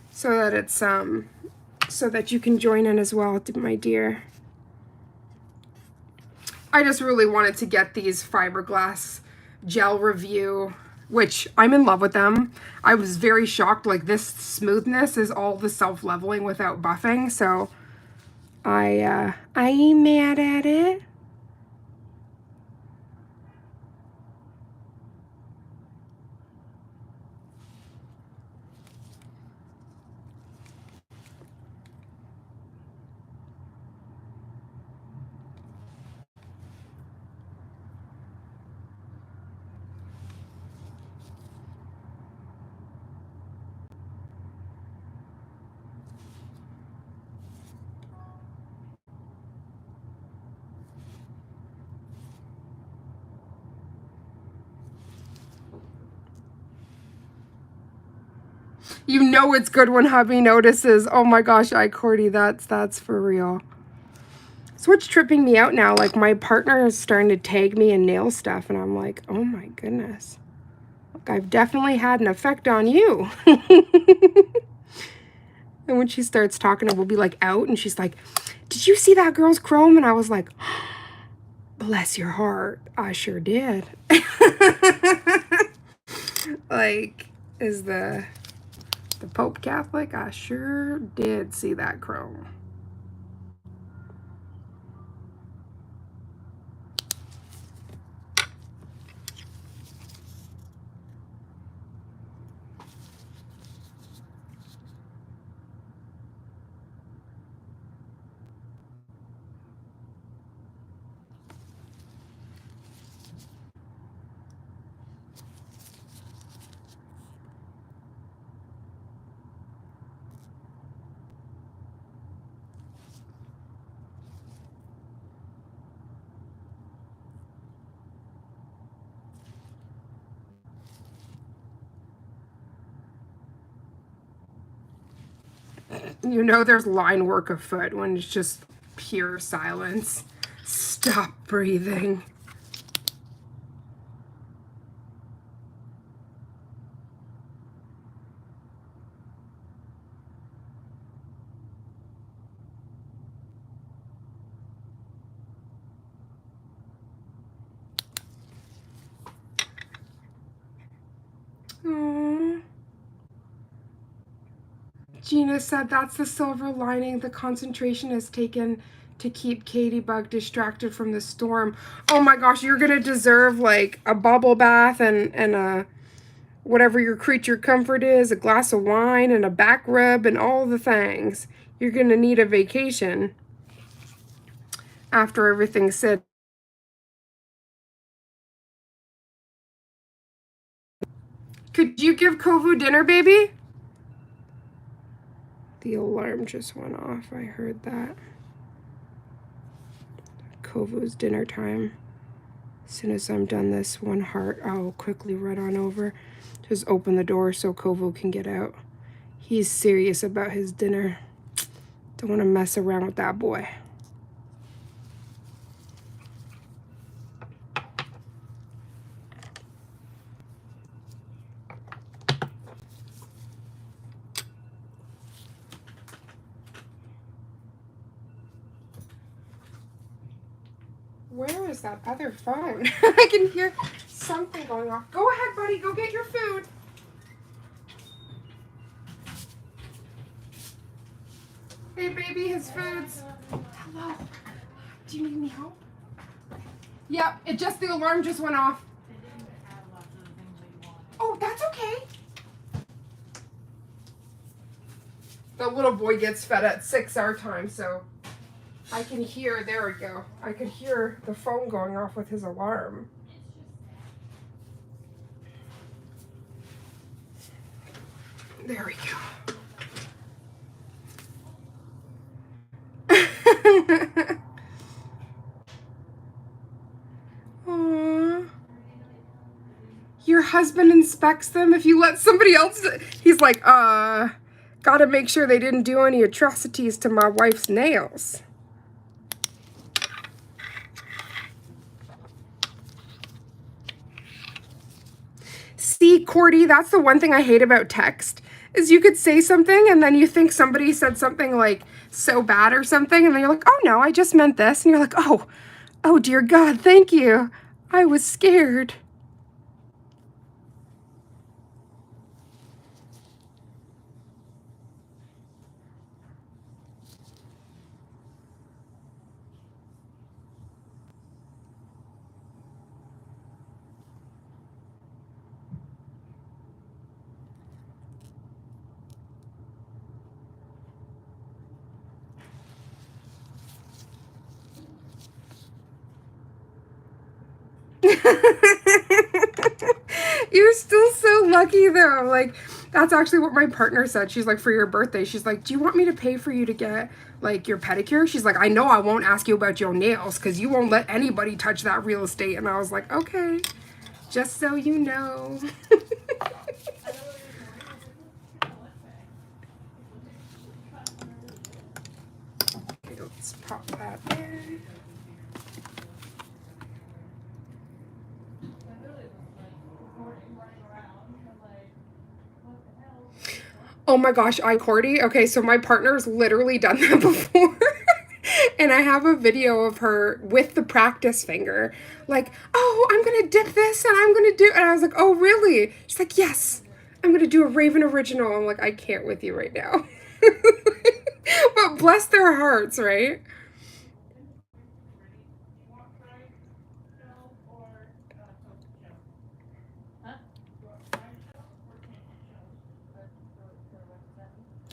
A: so that it's so that you can join in as well, my dear. I just really wanted to get these Fiberglass gel review, which I'm in love with them. I was very shocked, like this smoothness is all the self-leveling without buffing, so I ain't mad at it. You know it's good when hubby notices. Oh my gosh, Cordy, that's for real. So what's tripping me out now, like my partner is starting to tag me in nail stuff, and I'm like, oh my goodness. Look, I've definitely had an effect on you. And when she starts talking, we'll be like out, and she's like, did you see that girl's chrome? And I was like, bless your heart, I sure did. Like, is the Pope Catholic? I sure did see that chrome. You know there's line work afoot when it's just pure silence. Stop breathing. Aww. Gina said that's the silver lining the concentration has taken to keep Bug distracted from the storm. Oh my gosh, you're gonna deserve like a bubble bath and a whatever your creature comfort is, a glass of wine and a back rub and all the things. You're gonna need a vacation after everything's said. Could you give Kovu dinner, baby? The alarm just went off. I heard that. Kovu's dinner time. As soon as I'm done this one heart, I'll quickly run on over. Just open the door so Kovu can get out. He's serious about his dinner. Don't want to mess around with that boy. Where is that other phone? I can hear something going off. Go ahead, buddy. Go get your food. Hey, baby, his food's... Hello. Do you need any help? Yep, the alarm just went off. Oh, that's okay. The little boy gets fed at 6 our time, so... I can hear, there we go. I could hear the phone going off with his alarm. There we go. Aww. Your husband inspects them if you let somebody else, he's like, gotta make sure they didn't do any atrocities to my wife's nails. See, Cordy, that's the one thing I hate about text, is you could say something and then you think somebody said something like so bad or something, and then you're like, oh no, I just meant this. And you're like, oh dear God, thank you. I was scared. You're still so lucky though. Like, that's actually what my partner said. She's like, for your birthday, she's like, do you want me to pay for you to get like your pedicure? She's like, I know I won't ask you about your nails because you won't let anybody touch that real estate. And I was like, okay, just so you know. Let's pop that in. Oh my gosh, iCordy. Okay, so my partner's literally done that before. And I have a video of her with the practice finger. Like, oh, I'm going to dip this and I'm going to do... And I was like, oh, really? She's like, yes, I'm going to do a Raven original. I'm like, I can't with you right now. But bless their hearts, right?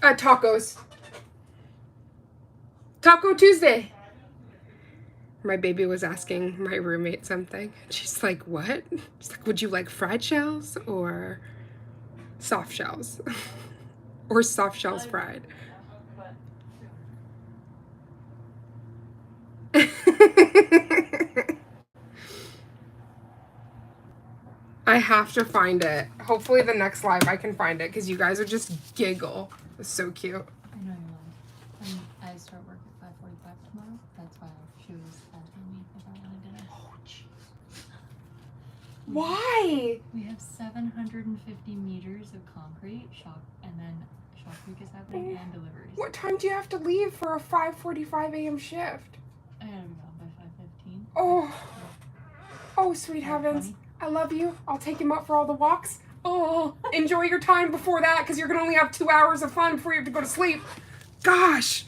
A: Tacos. Taco Tuesday. My baby was asking my roommate something. She's like, what? She's like, would you like fried shells or soft shells? Or soft shells fried? I have to find it. Hopefully the next live I can find it because you guys would just giggle. It's so cute.
B: I know you will. I start work at 5:45 tomorrow. That's why she was asking me if I wanted dinner.
A: Oh, jeez. Why?
B: We have 750 meters of concrete, and then Shopweek is happening and deliveries.
A: What time do you have to leave for a 5:45 a.m. shift?
B: I gotta be gone by 5:15.
A: Oh, sweet heavens. I love you. I'll take him up for all the walks. Oh, enjoy your time before that because you're going to only have 2 hours of fun before you have to go to sleep. Gosh.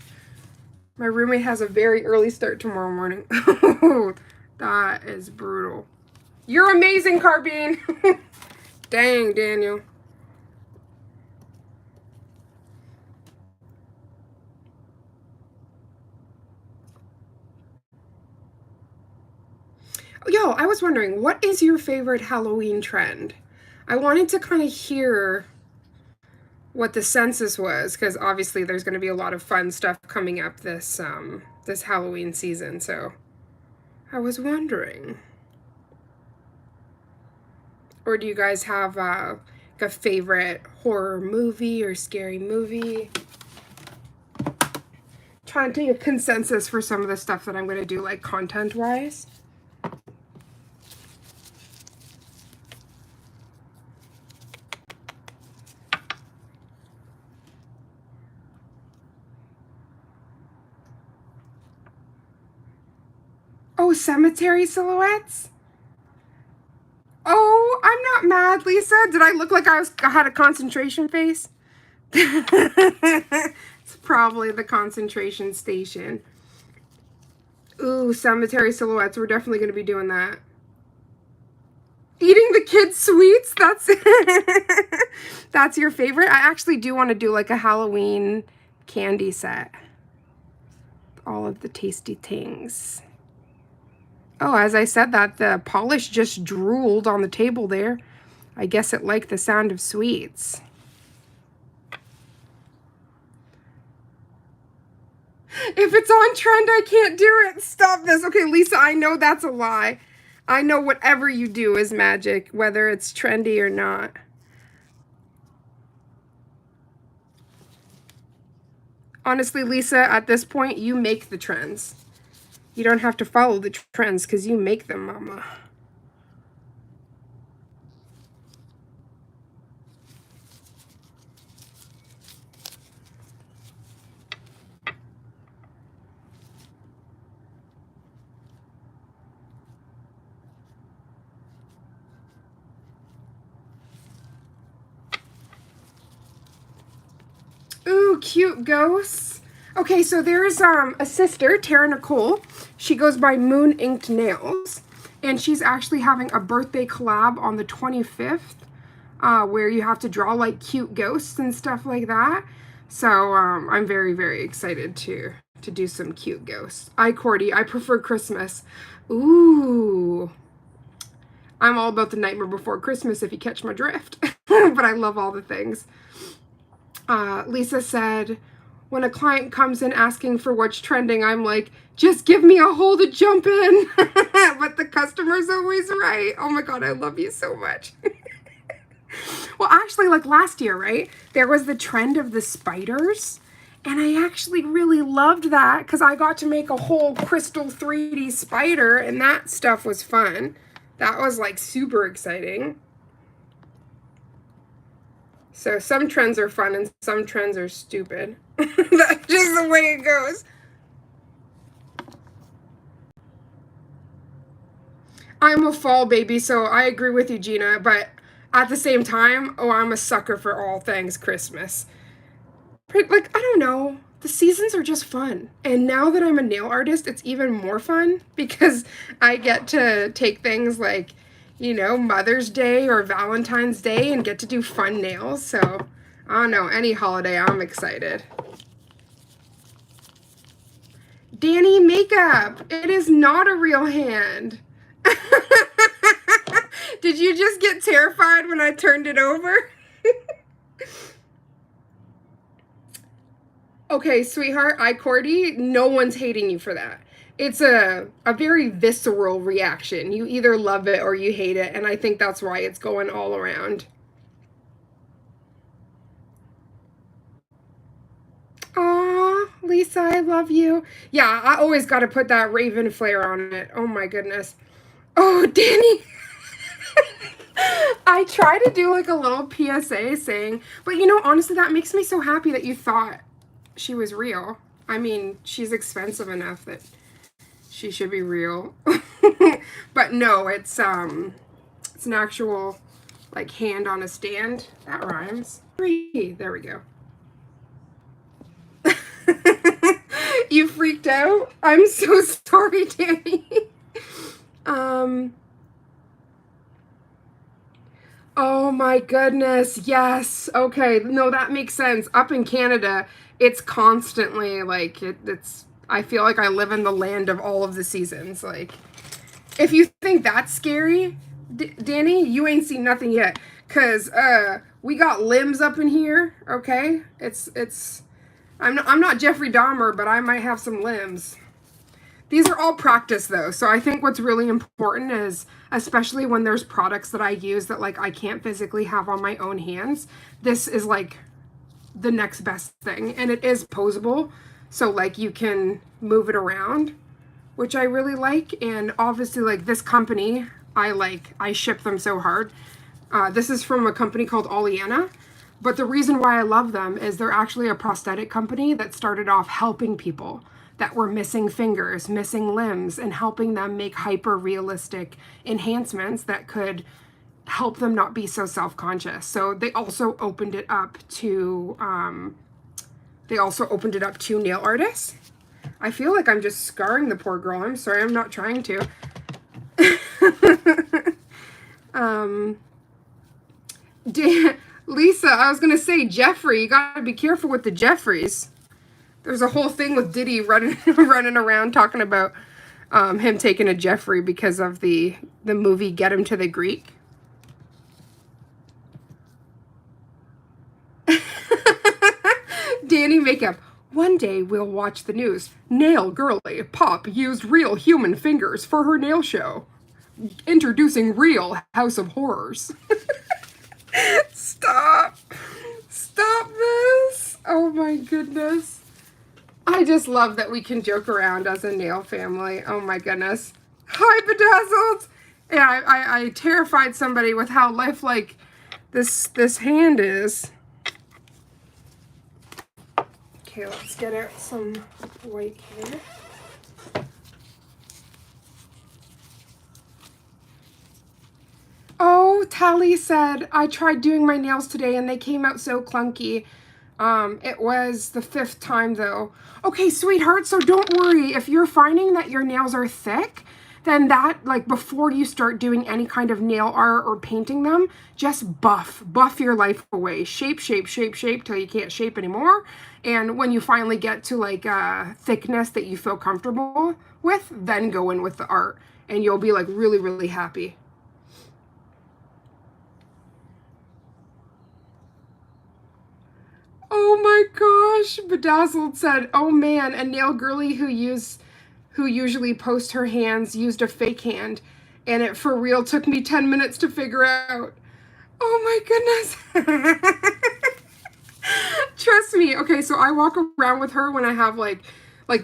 A: My roommate has a very early start tomorrow morning. That is brutal. You're amazing, Carbine. Dang, Daniel. Yo, I was wondering, what is your favorite Halloween trend? I wanted to kind of hear what the census was, because obviously there's going to be a lot of fun stuff coming up this this Halloween season, so I was wondering. Or do you guys have like a favorite horror movie or scary movie? Trying to take a consensus for some of the stuff that I'm going to do, like content-wise. Oh, cemetery silhouettes? Oh, I'm not mad, Lisa. Did I look like I had a concentration face? It's probably the concentration station. Ooh, cemetery silhouettes. We're definitely going to be doing that. Eating the kids' sweets? That's your favorite? I actually do want to do like a Halloween candy set. All of the tasty things. Oh, as I said that, the polish just drooled on the table there. I guess it liked the sound of sweets. If it's on trend, I can't do it. Stop this. Okay, Lisa, I know that's a lie. I know whatever you do is magic, whether it's trendy or not. Honestly, Lisa, at this point, you make the trends. You don't have to follow the trends because you make them, mama. Ooh, cute ghosts. Okay, so there's a sister, Tara Nicole. She goes by Moon Inked Nails, and she's actually having a birthday collab on the 25th, where you have to draw like cute ghosts and stuff like that. So I'm very, very excited to do some cute ghosts. iCordy, I prefer Christmas. Ooh. I'm all about the Nightmare Before Christmas, if you catch my drift. But I love all the things. Lisa said, when a client comes in asking for what's trending, I'm like, just give me a hole to jump in. But the customer's always right. Oh my God, I love you so much. Well, actually, like last year, right? There was the trend of the spiders. And I actually really loved that because I got to make a whole crystal 3D spider, and that stuff was fun. That was like super exciting. So some trends are fun and some trends are stupid. That's just the way it goes. I'm a fall baby, so I agree with you, Gina, but at the same time, oh, I'm a sucker for all things Christmas. Like, I don't know. The seasons are just fun. And now that I'm a nail artist, it's even more fun because I get to take things like, Mother's Day or Valentine's Day and get to do fun nails. So, I don't know, any holiday, I'm excited. Danny, makeup. It is not a real hand. Did you just get terrified when I turned it over? Okay, sweetheart, Cordy, no one's hating you for that. It's a very visceral reaction. You either love it or you hate it, and I think that's why it's going all around. Aw, Lisa, I love you. Yeah, I always got to put that raven flare on it. Oh my goodness. Oh, Danny. I try to do like a little PSA saying, but honestly, that makes me so happy that you thought she was real. I mean, she's expensive enough that she should be real. But no, it's an actual like hand on a stand. That rhymes. There we go. You freaked out? I'm so sorry, Danny. Oh my goodness, yes. Okay, no, that makes sense. Up in Canada, it's constantly like it's I feel like I live in the land of all of the seasons. Like, if you think that's scary, Danny, you ain't seen nothing yet. Cause we got limbs up in here. Okay, it's I'm not Jeffrey Dahmer, but I might have some limbs. These are all practice though, so I think what's really important is, especially when there's products that I use that like I can't physically have on my own hands, this is like the next best thing, and it is posable, so like you can move it around, which I really like. And obviously, like, this company, I ship them so hard. This is from a company called Oleana, but the reason why I love them is they're actually a prosthetic company that started off helping people that were missing fingers, missing limbs, and helping them make hyper realistic enhancements that could help them not be so self-conscious. So they also opened it up to nail artists. I feel like I'm just scarring the poor girl. I'm sorry, I'm not trying to. Lisa, I was gonna say Jeffrey. You gotta be careful with the Jeffreys. There's a whole thing with Diddy running around talking about him taking a Jeffrey because of the movie Get Him to the Greek. Danny makeup. One day we'll watch the news. Nail girly. Pop used real human fingers for her nail show. Introducing Real House of Horrors. Stop. Stop this. Oh my goodness. I just love that we can joke around as a nail family. Oh my goodness. Hi, Bedazzled. Yeah, I terrified somebody with how lifelike this hand is. Okay, let's get out some white here. Oh, Tally said, I tried doing my nails today and they came out so clunky. It was the 5th time though. Okay, sweetheart, so don't worry. If you're finding that your nails are thick, then that, like, before you start doing any kind of nail art or painting them, just buff your life away. Shape till you can't shape anymore. And when you finally get to like a thickness that you feel comfortable with, then go in with the art and you'll be like really, really happy. Oh my gosh, Bedazzled said, oh man, a nail girly who usually posts her hands used a fake hand, and it for real took me 10 minutes to figure out. Oh my goodness. Trust me. Okay, so I walk around with her when I have like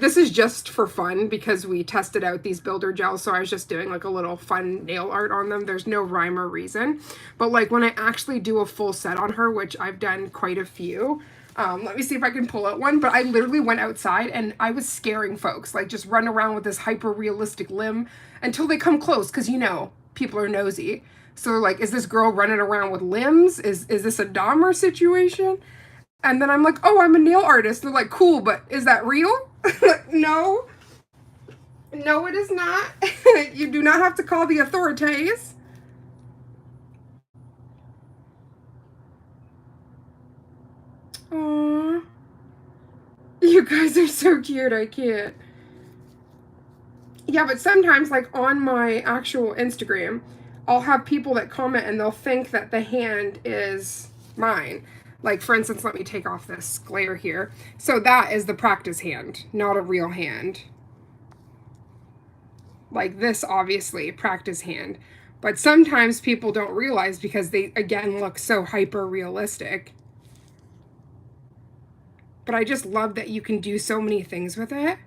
A: this is just for fun because we tested out these builder gels, so I was just doing like a little fun nail art on them. There's no rhyme or reason. But like when I actually do a full set on her, which I've done quite a few, let me see if I can pull out one, but I literally went outside and I was scaring folks, like just run around with this hyper realistic limb until they come close, because you know, people are nosy. So they're like, is this girl running around with limbs? Is this a Dahmer situation? And then I'm like, oh, I'm a nail artist. They're like, cool, but is that real? No. No, it is not. You do not have to call the authorities. Aww. You guys are so cute. I can't. Yeah, but sometimes, like on my actual Instagram, I'll have people that comment and they'll think that the hand is mine. Like, for instance, let me take off this glare here. So that is the practice hand, not a real hand. Like this, obviously, practice hand. But sometimes people don't realize because they, again, look so hyper realistic. But I just love that you can do so many things with it.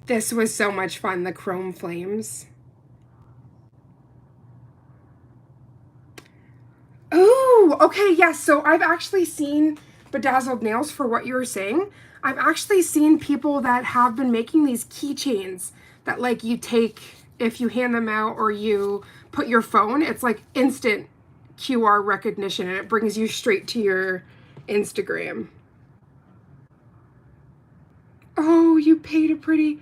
A: This was so much fun, the chrome flames. Oh, okay, yes. So I've actually seen bedazzled nails for what you were saying. I've actually seen people that have been making these keychains that like you take if you hand them out or you put your phone, it's like instant QR recognition and it brings you straight to your Instagram. Oh, you paid a pretty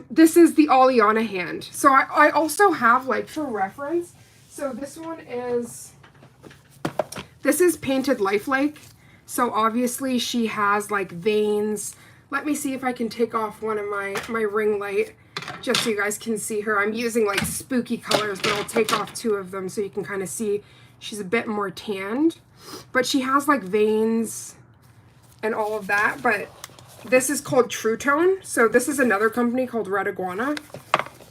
A: this is the Oleana hand. So I also have like for reference. So this is painted lifelike. So obviously she has like veins. Let me see if I can take off one of my ring light just so you guys can see her. I'm using like spooky colors, but I'll take off two of them so you can kind of see she's a bit more tanned. But she has like veins and all of that. But this is called True Tone. So this is another company called Red Iguana.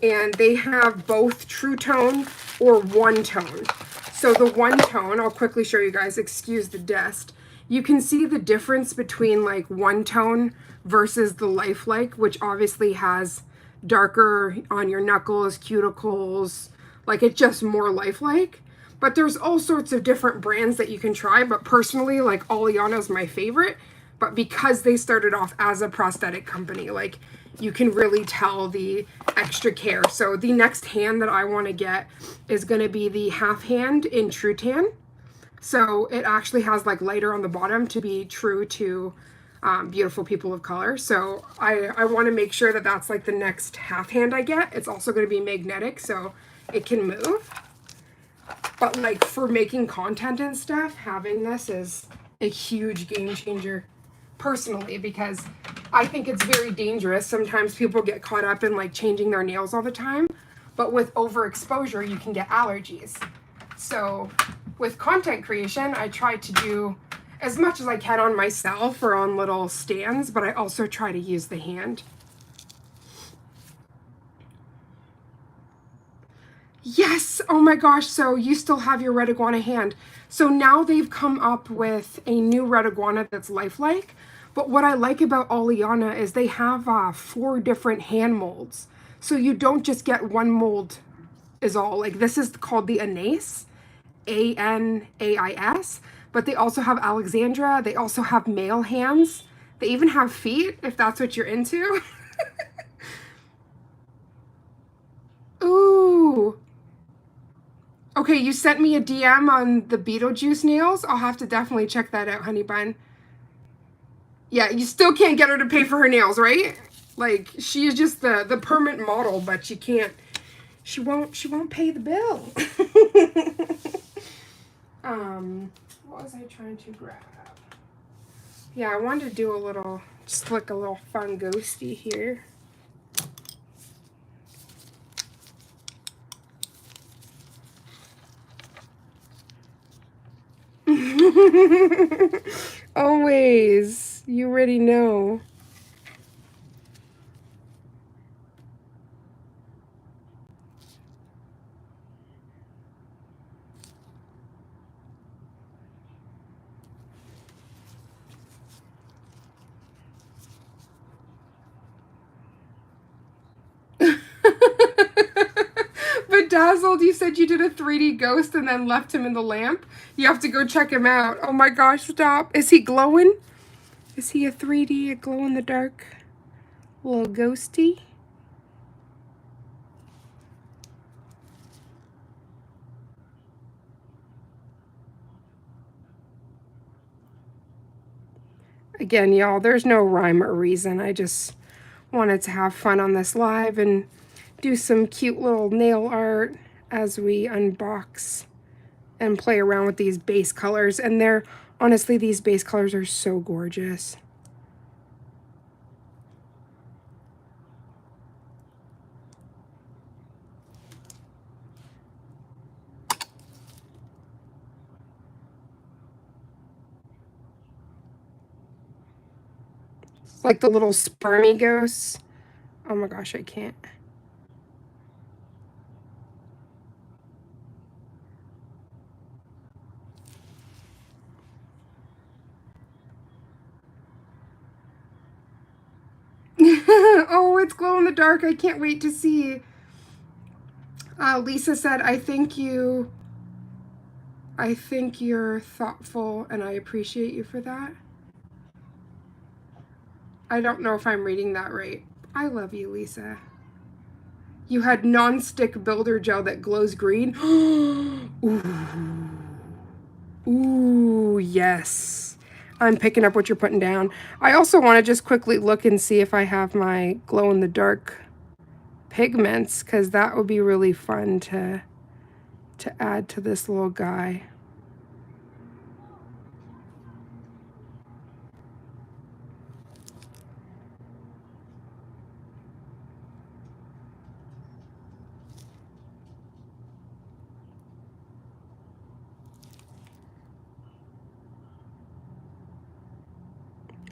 A: And they have both True Tone or One Tone. So the One Tone, I'll quickly show you guys, excuse the dust. You can see the difference between like One Tone versus the Lifelike, which obviously has darker on your knuckles, cuticles, like it's just more lifelike. But there's all sorts of different brands that you can try, but personally, like Oleana is my favorite. But because they started off as a prosthetic company, like you can really tell the extra care. So the next hand that I want to get is going to be the half hand in True Tan. So it actually has like lighter on the bottom to be true to beautiful people of color. So I want to make sure that that's like the next half hand I get. It's also going to be magnetic so it can move. But like for making content and stuff, having this is a huge game changer personally, because I think it's very dangerous. Sometimes people get caught up in like changing their nails all the time, but with overexposure, you can get allergies. So with content creation, I try to do as much as I can on myself or on little stands, but I also try to use the hand. Yes, oh my gosh, so you still have your Red Iguana hand. So now they've come up with a new Red Iguana that's lifelike. But what I like about Oleana is they have 4 different hand molds. So you don't just get one mold is all. Like this is called the Anais, Anais. But they also have Alexandra. They also have male hands. They even have feet, if that's what you're into. Ooh. Okay, you sent me a DM on the Beetlejuice nails. I'll have to definitely check that out, honey bun. Yeah, you still can't get her to pay for her nails, right? Like she is just the permanent model, but she won't pay the bill. What was I trying to grab? Yeah, I wanted to do a little, just like a little fun ghosty here. Always. You already know. Bedazzled, you said you did a 3D ghost and then left him in the lamp. You have to go check him out. Oh my gosh, stop. Is he glowing? Is he a 3D, a glow in the dark little ghosty? Again, y'all, there's no rhyme or reason. I just wanted to have fun on this live and do some cute little nail art as we unbox and play around with these base colors. And they're, honestly, these base colors are so gorgeous. It's like the little spermy ghosts. Oh my gosh, I can't. Oh, it's glow in the dark. I can't wait to see. Lisa said, I think you're thoughtful and I appreciate you for that. I don't know if I'm reading that right. I love you, Lisa. You had non-stick builder gel that glows green. Ooh. Ooh, yes. I'm picking up what you're putting down. I also want to just quickly look and see if I have my glow-in-the-dark pigments, because that would be really fun to add to this little guy.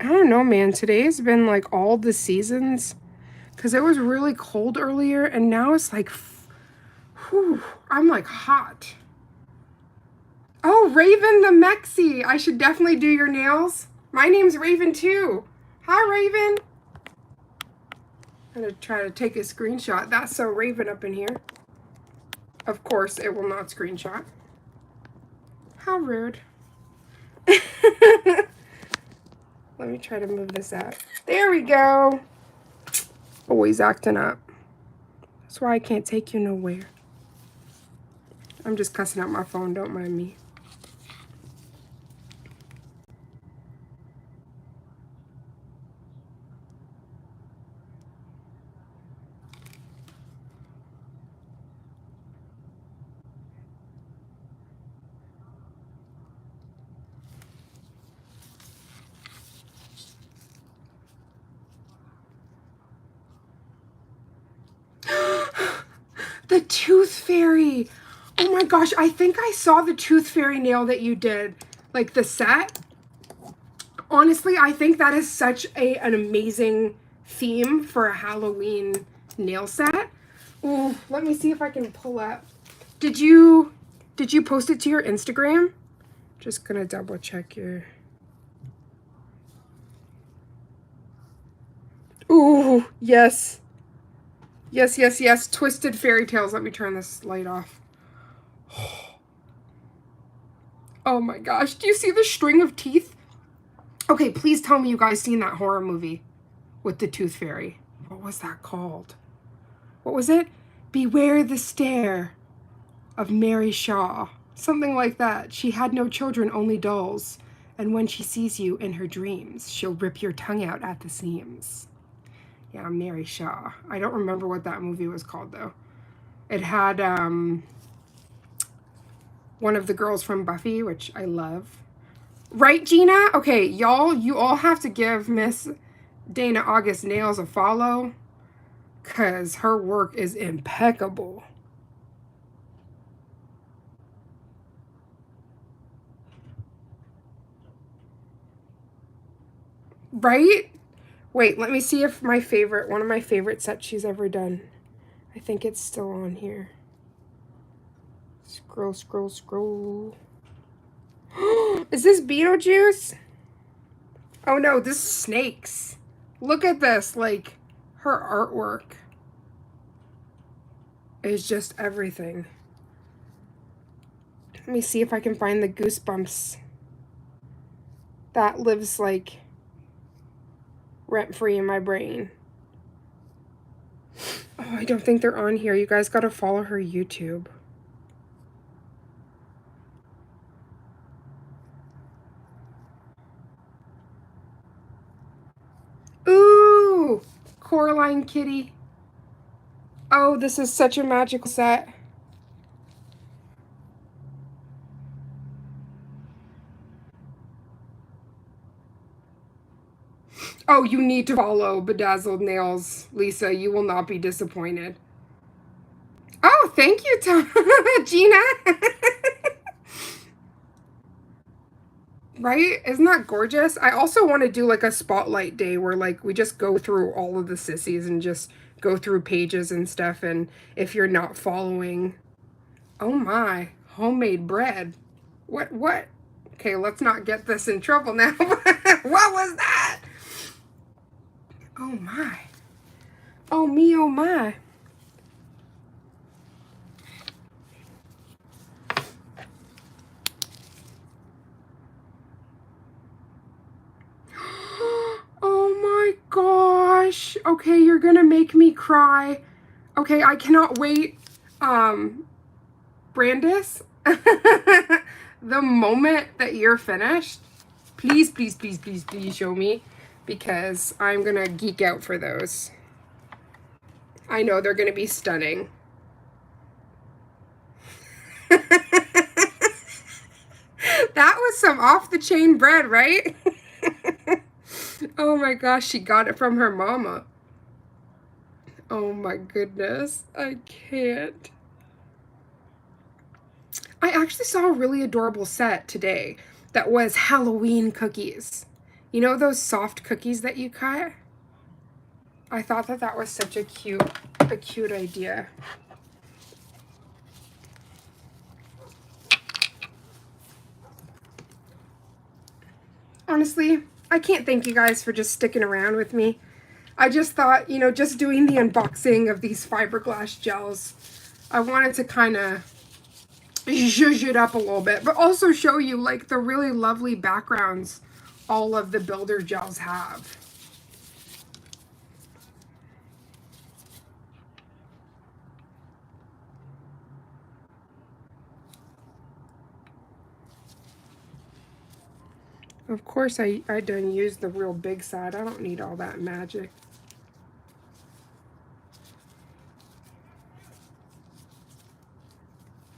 A: I don't know, man. Today's been like all the seasons, because it was really cold earlier, and now it's like, whew, I'm like hot. Oh, Raven the Mexi. I should definitely do your nails. My name's Raven too. Hi, Raven. I'm gonna try to take a screenshot. That's so Raven up in here. Of course, it will not screenshot. How rude. Let me try to move this out. There we go. Always acting up. That's why I can't take you nowhere. I'm just cussing out my phone, don't mind me. The Tooth Fairy. Oh my gosh, I think I saw the Tooth Fairy nail that you did. Like the set. Honestly, I think that is such an amazing theme for a Halloween nail set. Ooh, let me see if I can pull up. Did you post it to your Instagram? Just gonna double check your... Ooh, yes. Yes, yes, yes. Twisted Fairy Tales. Let me turn this light off. Oh my gosh. Do you see the string of teeth? Okay, please tell me you guys seen that horror movie with the Tooth Fairy. What was that called? What was it? Beware the Stare of Mary Shaw. Something like that. She had no children, only dolls. And when she sees you in her dreams, she'll rip your tongue out at the seams. Yeah, Mary Shaw. I don't remember what that movie was called, though. It had one of the girls from Buffy, which I love. Right, Gina? Okay, y'all, you all have to give Miss Dana August Nails a follow, because her work is impeccable. Right? Wait, let me see if my favorite, one of my favorite sets she's ever done. I think it's still on here. Scroll, scroll, scroll. Is this Beetlejuice? Oh no, this is Snakes. Look at this, like, her artwork. is just everything. Let me see if I can find the Goosebumps. That lives like rent-free in my brain. Oh, I don't think they're on here. You guys gotta follow her YouTube. Ooh! Coraline Kitty. Oh, this is such a magical set. Oh, you need to follow Bedazzled Nails, Lisa. You will not be disappointed. Oh, thank you, Gina. Right? Isn't that gorgeous? I also want to do like a spotlight day where like we just go through all of the sissies and just go through pages and stuff. And if you're not following, oh my, homemade bread. What? Okay, let's not get this in trouble now. What was that? Oh my. Oh me, oh my. Oh my gosh. Okay, you're gonna make me cry. Okay, I cannot wait. Brandis, the moment that you're finished, please, please, please, please, please show me, because I'm gonna geek out for those. I know they're gonna be stunning. That was some off-the-chain bread, right? Oh my gosh, she got it from her mama. Oh my goodness, I can't. I actually saw a really adorable set today that was Halloween cookies. You know those soft cookies that you cut? I thought that that was such a cute idea. Honestly, I can't thank you guys for just sticking around with me. I just thought, you know, just doing the unboxing of these fiberglass gels, I wanted to kind of zhuzh it up a little bit, but also show you like the really lovely backgrounds all of the builder gels have. Of course, I done used the real big side. I don't need all that magic.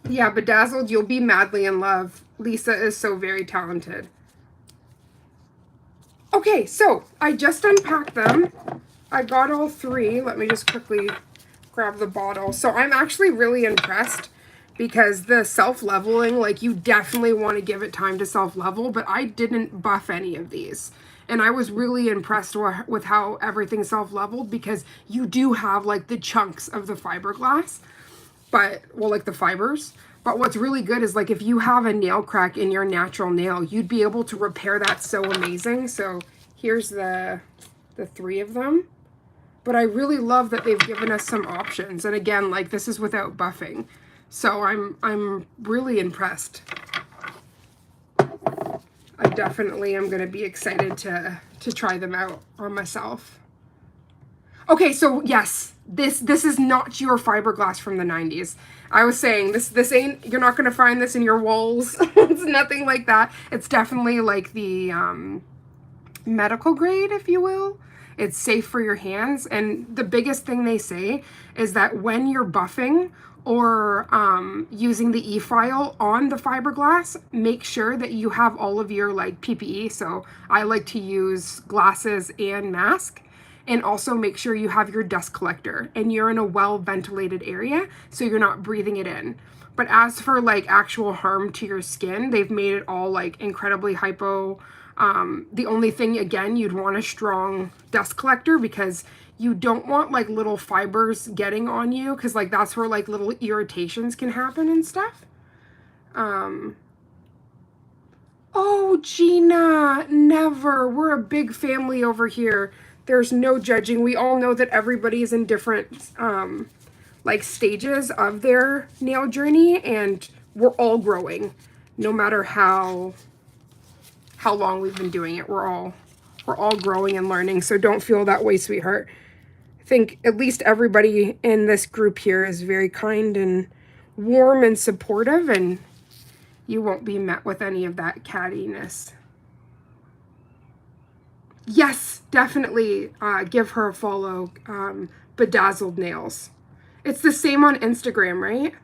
A: Yeah, Bedazzled, you'll be madly in love. Lisa is so very talented. Okay, so I just unpacked them. I got all three. Let me just quickly grab the bottle. So I'm actually really impressed because the self-leveling, like you definitely want to give it time to self-level, but I didn't buff any of these. And I was really impressed with how everything self-leveled, because you do have like the chunks of the fiberglass, but, well, like the fibers. But what's really good is like if you have a nail crack in your natural nail, you'd be able to repair that so amazing. So here's the three of them. But I really love that they've given us some options. And again, like this is without buffing. So I'm really impressed. I definitely am going to be excited to try them out on myself. Okay, so yes, this is not your fiberglass from the 90s. I was saying this ain't, you're not going to find this in your walls. It's nothing like that. It's definitely like the medical grade, if you will. It's safe for your hands. And the biggest thing they say is that when you're buffing or using the e-file on the fiberglass, make sure that you have all of your like PPE. So I like to use glasses and mask. And also make sure you have your dust collector and you're in a well ventilated area so you're not breathing it in. But as for like actual harm to your skin, they've made it all like incredibly hypo. The only thing, again, you'd want a strong dust collector because you don't want like little fibers getting on you, because like that's where like little irritations can happen and stuff. Oh, Gina, never. We're a big family over here. There's no judging. We all know that everybody is in different like stages of their nail journey, and we're all growing, no matter how long we've been doing it. We're all growing and learning. So don't feel that way, sweetheart. I think at least everybody in this group here is very kind and warm and supportive, and you won't be met with any of that cattiness. Yes, definitely give her a follow, Bedazzled Nails. It's the same on Instagram, right?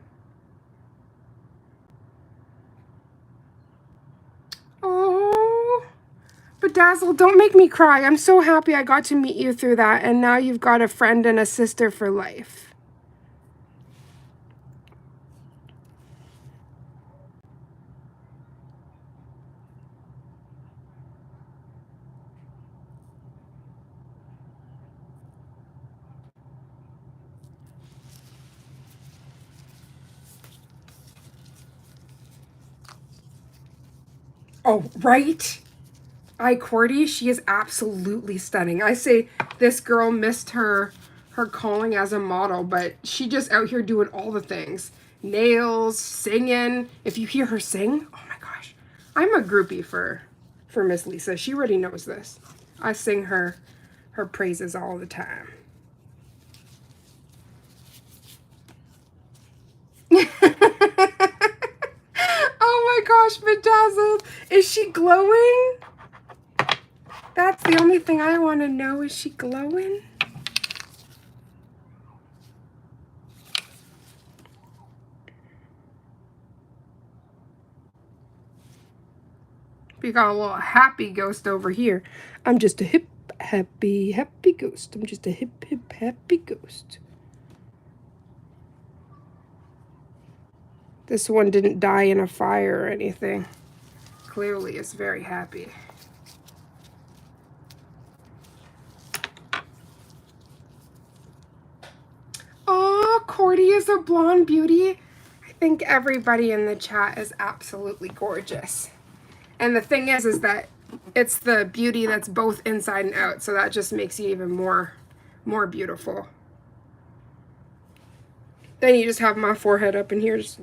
A: Oh, Bedazzled, don't make me cry. I'm so happy I got to meet you through that, and now you've got a friend and a sister for life. Oh, right? Cordy, she is absolutely stunning. I say this girl missed her calling as a model, but she just out here doing all the things. Nails, singing. If you hear her sing, oh my gosh. I'm a groupie for Miss Lisa. She already knows this. I sing her praises all the time. Oh my gosh, Bedazzled. Is she glowing? That's the only thing I want to know. Is she glowing? We got a little happy ghost over here. I'm just a hip, happy ghost. I'm just a hip, happy ghost. This one didn't die in a fire or anything. Clearly, it's very happy. Oh, Cordy is a blonde beauty. I think everybody in the chat is absolutely gorgeous. And the thing is that it's the beauty that's both inside and out, so that just makes you even more beautiful. Then you just have my forehead up in here. Just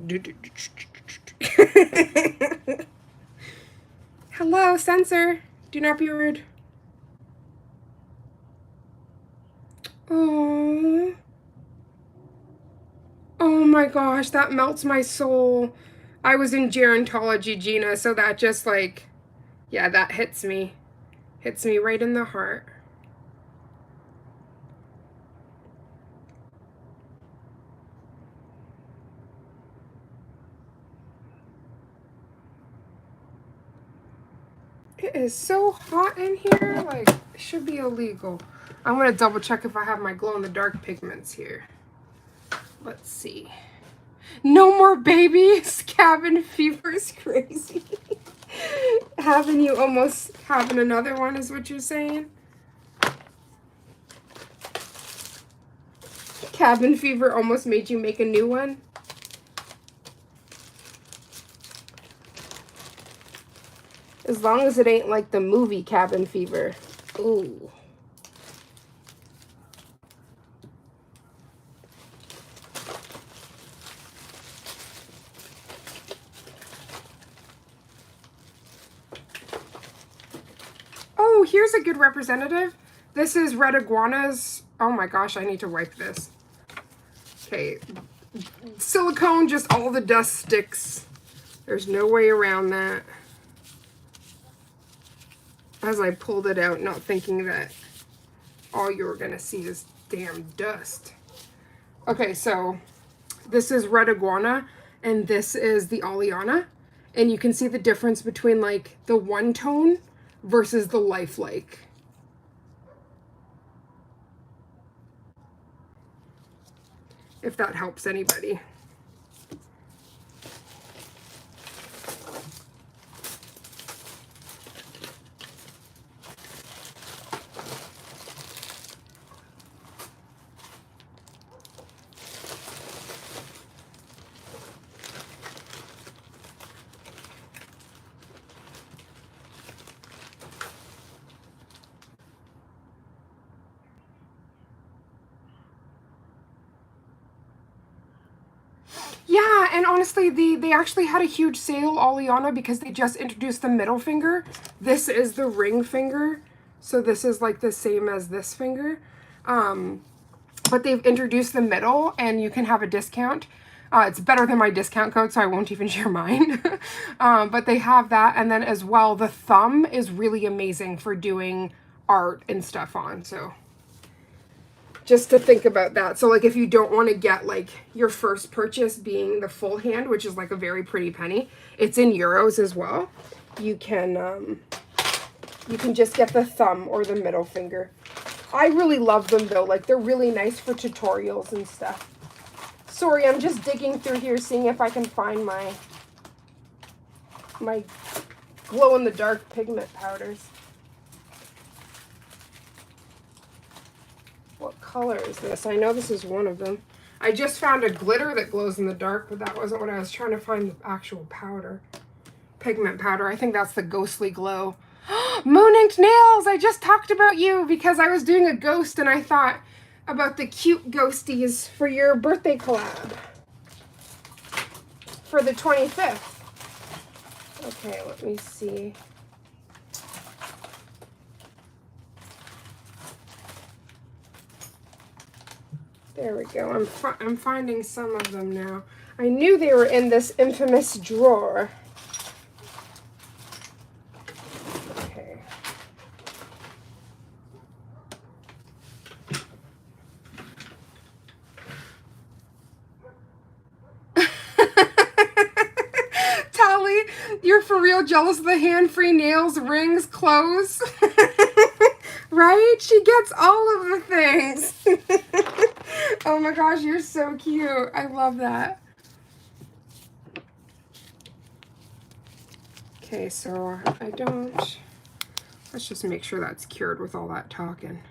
A: hello, censor. Do not be rude. Oh. Oh my gosh, that melts my soul. I was in gerontology, Gina, so that just like, yeah, that hits me. Hits me right in the heart. It is so hot in here, like, it should be illegal. I'm gonna double check if I have my glow-in-the-dark pigments here. Let's see. No more babies! Cabin fever's crazy. Having you almost having another one is what you're saying? Cabin fever almost made you make a new one? As long as it ain't like the movie Cabin Fever. Ooh. Oh, here's a good representative. This is Red Iguana's. Oh my gosh, I need to wipe this. Okay. Silicone, just all the dust sticks. There's no way around that. As I pulled it out, not thinking that all you were gonna see is damn dust. Okay, so this is Red Iguana, and this is the Aliana. And you can see the difference between like the one tone versus the lifelike. If that helps anybody. Yeah, and honestly, they actually had a huge sale, Oleana, because they just introduced the middle finger. This is the ring finger, so this is like the same as this finger. But they've introduced the middle, and you can have a discount. It's better than my discount code, so I won't even share mine. But they have that, and then as well, the thumb is really amazing for doing art and stuff on, so just to think about that. So like if you don't want to get like your first purchase being the full hand, which is like a very pretty penny, it's in euros as well. You can just get the thumb or the middle finger. I really love them though. Like they're really nice for tutorials and stuff. Sorry, I'm just digging through here seeing if I can find my glow in the dark pigment powders. What color is this? I know this is one of them. I just found a glitter that glows in the dark, but that wasn't what I was trying to find, the actual powder. Pigment powder. I think that's the Ghostly Glow. Moon Inked Nails! I just talked about you because I was doing a ghost and I thought about the cute ghosties for your birthday collab. For the 25th. Okay, let me see. There we go. I'm finding some of them now. I knew they were in this infamous drawer. Okay. Tally, you're for real jealous of the hand-free nails, rings, clothes? Right? She gets all of the things. Oh my gosh, you're so cute. I love that. Okay, so let's just make sure that's cured with all that talking.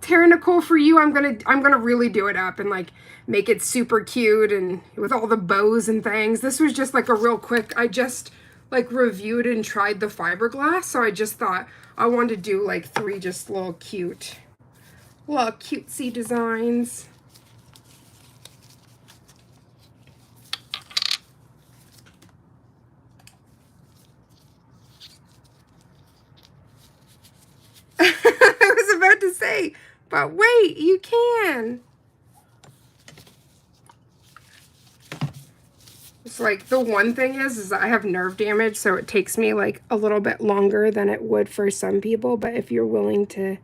A: Tara Nicole, for you, I'm gonna really do it up and like make it super cute and with all the bows and things. This was just like a real quick, I just like reviewed and tried the Fiberglass, so I just thought I wanted to do like 3 just little cutesy designs. I was about to say, but wait, you can. It's like the one thing is I have nerve damage, so it takes me like a little bit longer than it would for some people, but if you're willing to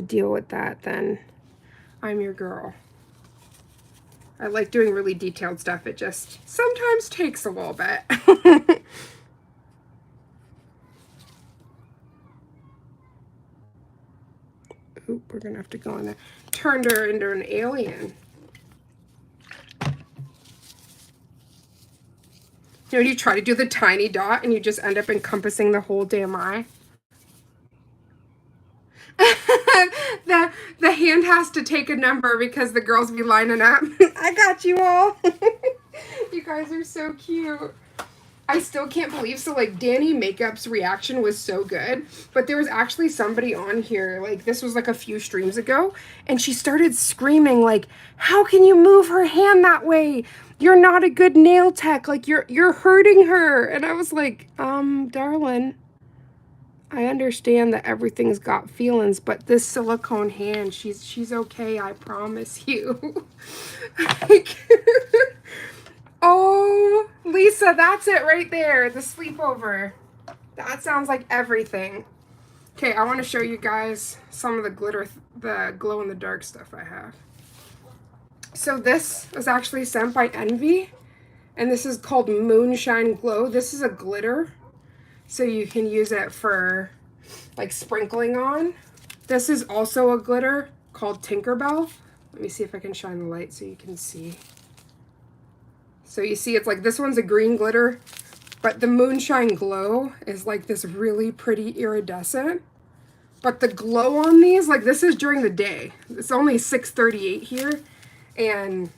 A: deal with that, then I'm your girl. I like doing really detailed stuff. It just sometimes takes a little bit. Oop, we're gonna have to go in there. Turned her into an alien. You know, you try to do the tiny dot and you just end up encompassing the whole damn eye. The hand has to take a number because the girls be lining up. I got you all. You guys are so cute. I still can't believe, so like Danny Makeup's reaction was so good, but there was actually somebody on here, like this was like a few streams ago, and she started screaming like, how can you move her hand that way? You're not a good nail tech, like you're hurting her. And I was like, darling, I understand that everything's got feelings, but this silicone hand, she's okay, I promise you. Like, oh, Lisa, that's it right there, the sleepover. That sounds like everything. Okay, I want to show you guys some of the glitter, the glow-in-the-dark stuff I have. So this was actually sent by Envy, and this is called Moonshine Glow. This is a glitter, so you can use it for like sprinkling on. This is also a glitter called Tinkerbell. Let me see if I can shine the light so you can see. So you see it's like this one's a green glitter, but the Moonshine Glow is like this really pretty iridescent. But the glow on these, like this is during the day. It's only 6:38 here, and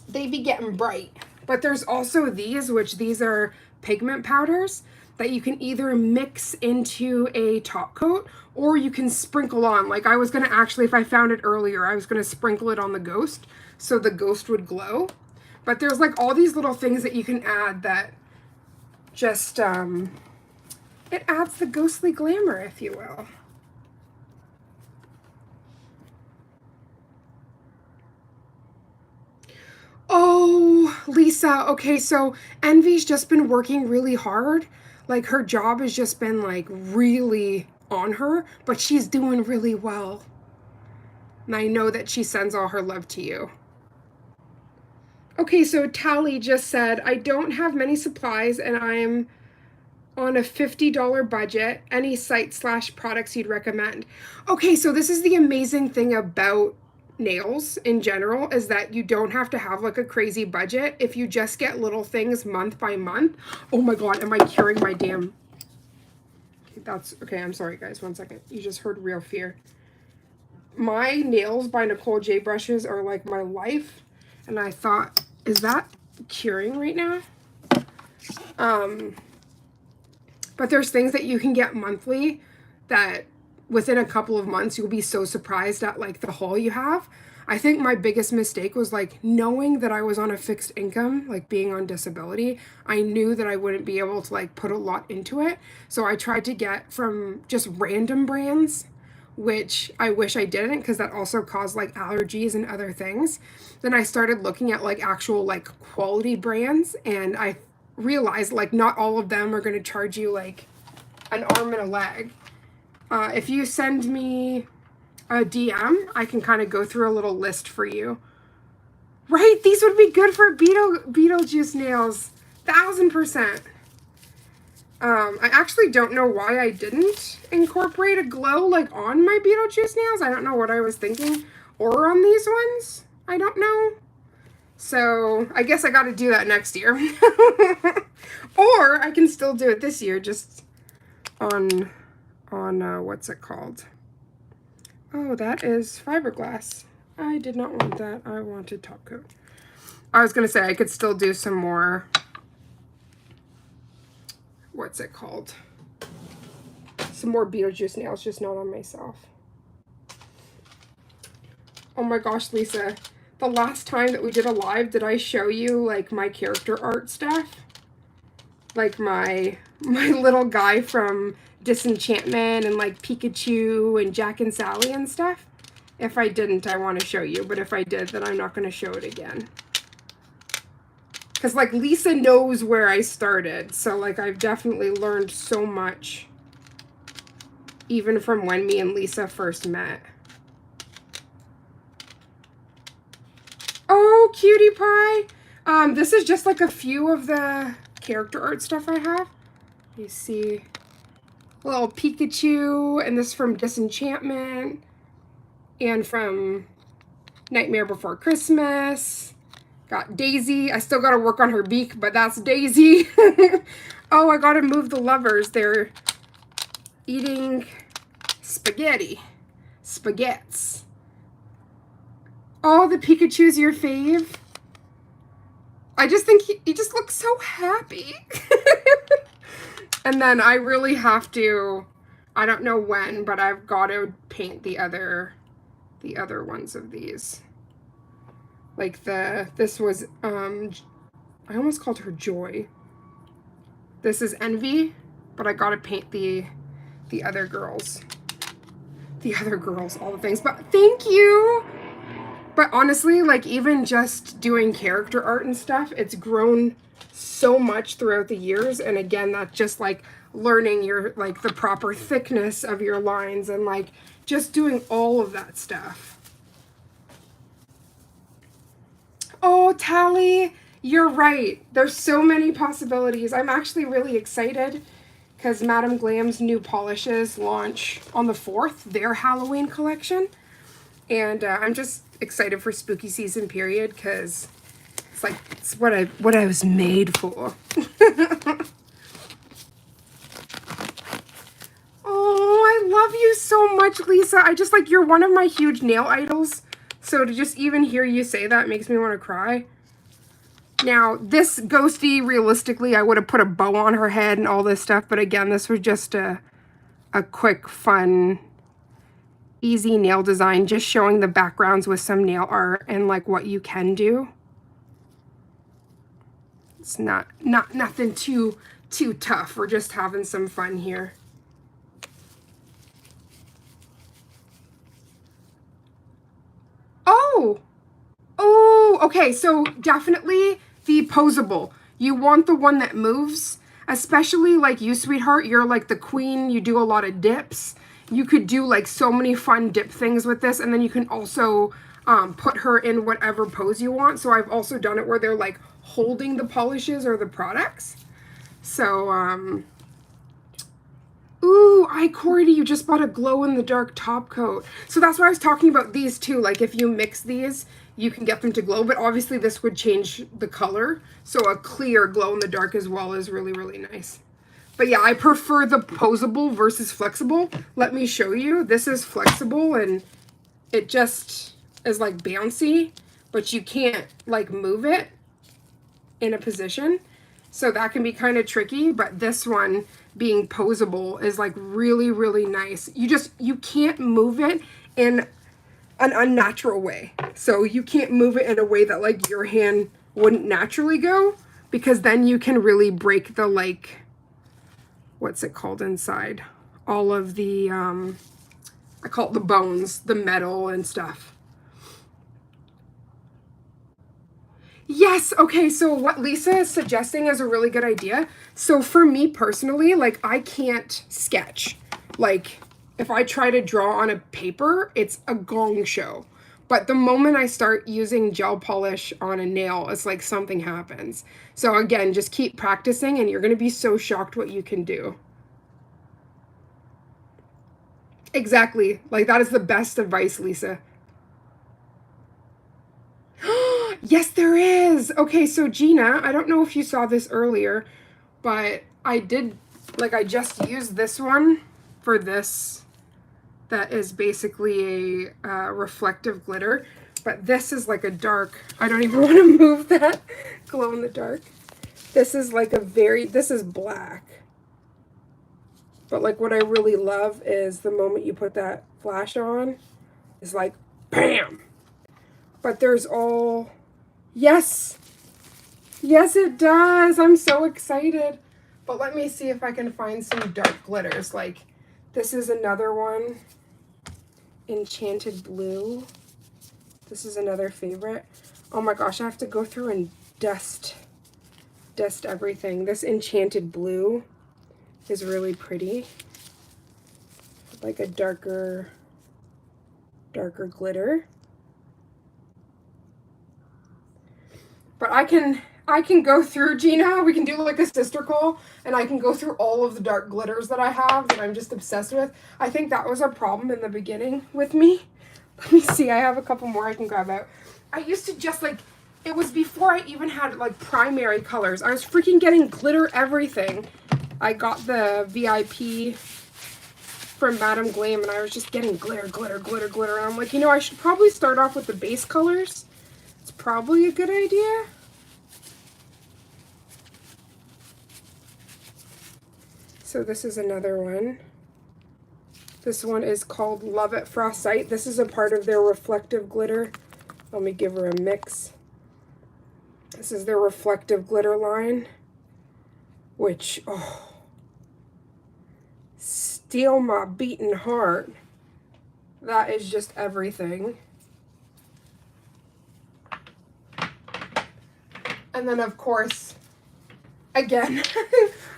A: they be getting bright. But there's also these, which these are pigment powders that you can either mix into a top coat or you can sprinkle on. Like I was going to actually, if I found it earlier, I was going to sprinkle it on the ghost so the ghost would glow. But there's like all these little things that you can add that just, it adds the ghostly glamour, if you will. Oh, Lisa. Okay, so Envy's just been working really hard. Like her job has just been like really on her, but she's doing really well. And I know that she sends all her love to you. Okay, so Tally just said, I don't have many supplies and I'm on a $50 budget. Any site/products you'd recommend? Okay, so this is the amazing thing about nails in general is that you don't have to have like a crazy budget if you just get little things month by month. Oh my god, am I curing my damn... Okay, that's okay. I'm sorry guys, 1 second. You just heard real fear. My nails by Nicole J brushes are like my life, and I thought, is that curing right now? But there's things that you can get monthly that within a couple of months, you'll be so surprised at like the haul you have. I think my biggest mistake was like knowing that I was on a fixed income, like being on disability. I knew that I wouldn't be able to like put a lot into it. So I tried to get from just random brands, which I wish I didn't because that also caused like allergies and other things. Then I started looking at like actual like quality brands, and I realized like not all of them are going to charge you like an arm and a leg. If you send me a DM, I can kind of go through a little list for you. Right? These would be good for Beetlejuice nails. 1000%. I actually don't know why I didn't incorporate a glow like on my Beetlejuice nails. I don't know what I was thinking. Or on these ones. I don't know. So I guess I got to do that next year. Or I can still do it this year just on what's it called? Oh, that is Fiberglass. I did not want that. I wanted top coat. I was going to say I could still do some more, what's it called? Some more Beetlejuice nails, just not on myself. Oh my gosh, Lisa. The last time that we did a live, did I show you like my character art stuff? Like my little guy from Disenchantment and like Pikachu and Jack and Sally and stuff? If I didn't, I want to show you, but if I did, then I'm not going to show it again. Because like Lisa knows where I started, so like I've definitely learned so much even from when me and Lisa first met. Oh, cutie pie! This is just like a few of the character art stuff I have. You see little Pikachu, and this is from Disenchantment, and from Nightmare Before Christmas. Got Daisy. I still got to work on her beak, but that's Daisy. Oh, I got to move the lovers. They're eating spaghetti. Spaghettis. Oh, the Pikachu's your fave. I just think he just looks so happy. And then I really have to, I don't know when, but I've got to paint the other ones of these. Like this was, I almost called her Joy. This is Envy, but I got to paint the other girls. The other girls, all the things. But thank you. But honestly, like even just doing character art and stuff, it's grown so much throughout the years. And again, that's just like learning your like the proper thickness of your lines and like just doing all of that stuff. Oh, Tally, you're right. There's so many possibilities. I'm actually really excited because Madame Glam's new polishes launch on the 4th, their Halloween collection. And I'm just excited for spooky season period because it's like it's what I was made for. Oh, I love you so much, Lisa. I just like you're one of my huge nail idols. So to just even hear you say that makes me want to cry. Now, this ghosty, realistically, I would have put a bow on her head and all this stuff. But again, this was just a quick, fun, easy nail design. Just showing the backgrounds with some nail art and like what you can do. It's not nothing too tough. We're just having some fun here. Oh, okay. So definitely the posable. You want the one that moves, especially like you, sweetheart. You're like the queen. You do a lot of dips. You could do like so many fun dip things with this. And then you can also put her in whatever pose you want. So I've also done it where they're like holding the polishes or the products. So, ooh, Cordy, you just bought a glow-in-the-dark top coat. So that's why I was talking about these too. Like if you mix these, you can get them to glow, but obviously this would change the color. So a clear glow-in-the-dark as well is really, really nice. But yeah, I prefer the posable versus flexible. Let me show you. This is flexible and it just is like bouncy, but you can't like move it in a position. So that can be kind of tricky, but this one being posable is like really, really nice. You can't move it in an unnatural way. So you can't move it in a way that like your hand wouldn't naturally go, because then you can really break the like, what's it called inside? All of the, I call it the bones, the metal and stuff. Yes, okay, so what Lisa is suggesting is a really good idea. So for me personally, like I can't sketch. Like if I try to draw on a paper, it's a gong show. But the moment I start using gel polish on a nail, it's like something happens. So again, just keep practicing and you're going to be so shocked what you can do. Exactly. Like that is the best advice, Lisa. Yes, there is. Okay, so Gina, I don't know if you saw this earlier, but I just used this one for this. That is basically a reflective glitter, but this is like a dark, I don't even want to move that, glow in the dark. This is like this is black. But like what I really love is the moment you put that flash on, it's like, bam! But there's all, yes, yes it does. I'm so excited. But let me see if I can find some dark glitters. Like this is another one, Enchanted Blue. This is another favorite. Oh my gosh, I have to go through and dust everything. This Enchanted Blue is really pretty. Like a darker glitter. But I can go through, Gina, we can do like a sister call, and I can go through all of the dark glitters that I have that I'm just obsessed with. I think that was a problem in the beginning with me. Let me see, I have a couple more I can grab out. I used to just like, it was before I even had like primary colors. I was freaking getting glitter everything. I got the VIP from Madame Glam and I was just getting glitter. And I'm like, you know, I should probably start off with the base colors. It's probably a good idea. So this is another one. This one is called Love at First Sight. This is a part of their reflective glitter. Let me give her a mix. This is their reflective glitter line, which, oh, steal my beating heart. That is just everything. And then, of course, again,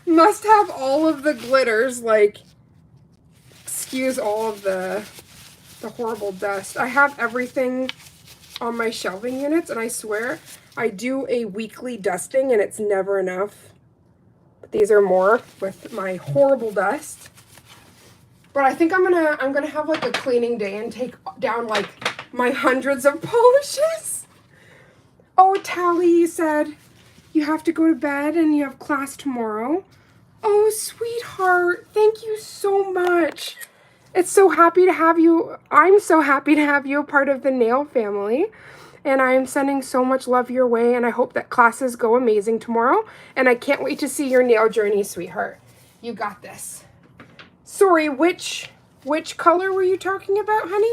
A: must have all of the glitters, like, excuse all of the horrible dust. I have everything on my shelving units, and I swear, I do a weekly dusting, and it's never enough. But these are more with my horrible dust. But I think I'm gonna have, like, a cleaning day and take down, like, my hundreds of polishes. Oh, Tally, you said you have to go to bed and you have class tomorrow. Oh, sweetheart, thank you so much. It's so happy to have you. I'm so happy to have you a part of the nail family. And I am sending so much love your way, and I hope that classes go amazing tomorrow. And I can't wait to see your nail journey, sweetheart. You got this. Sorry, which color were you talking about, honey?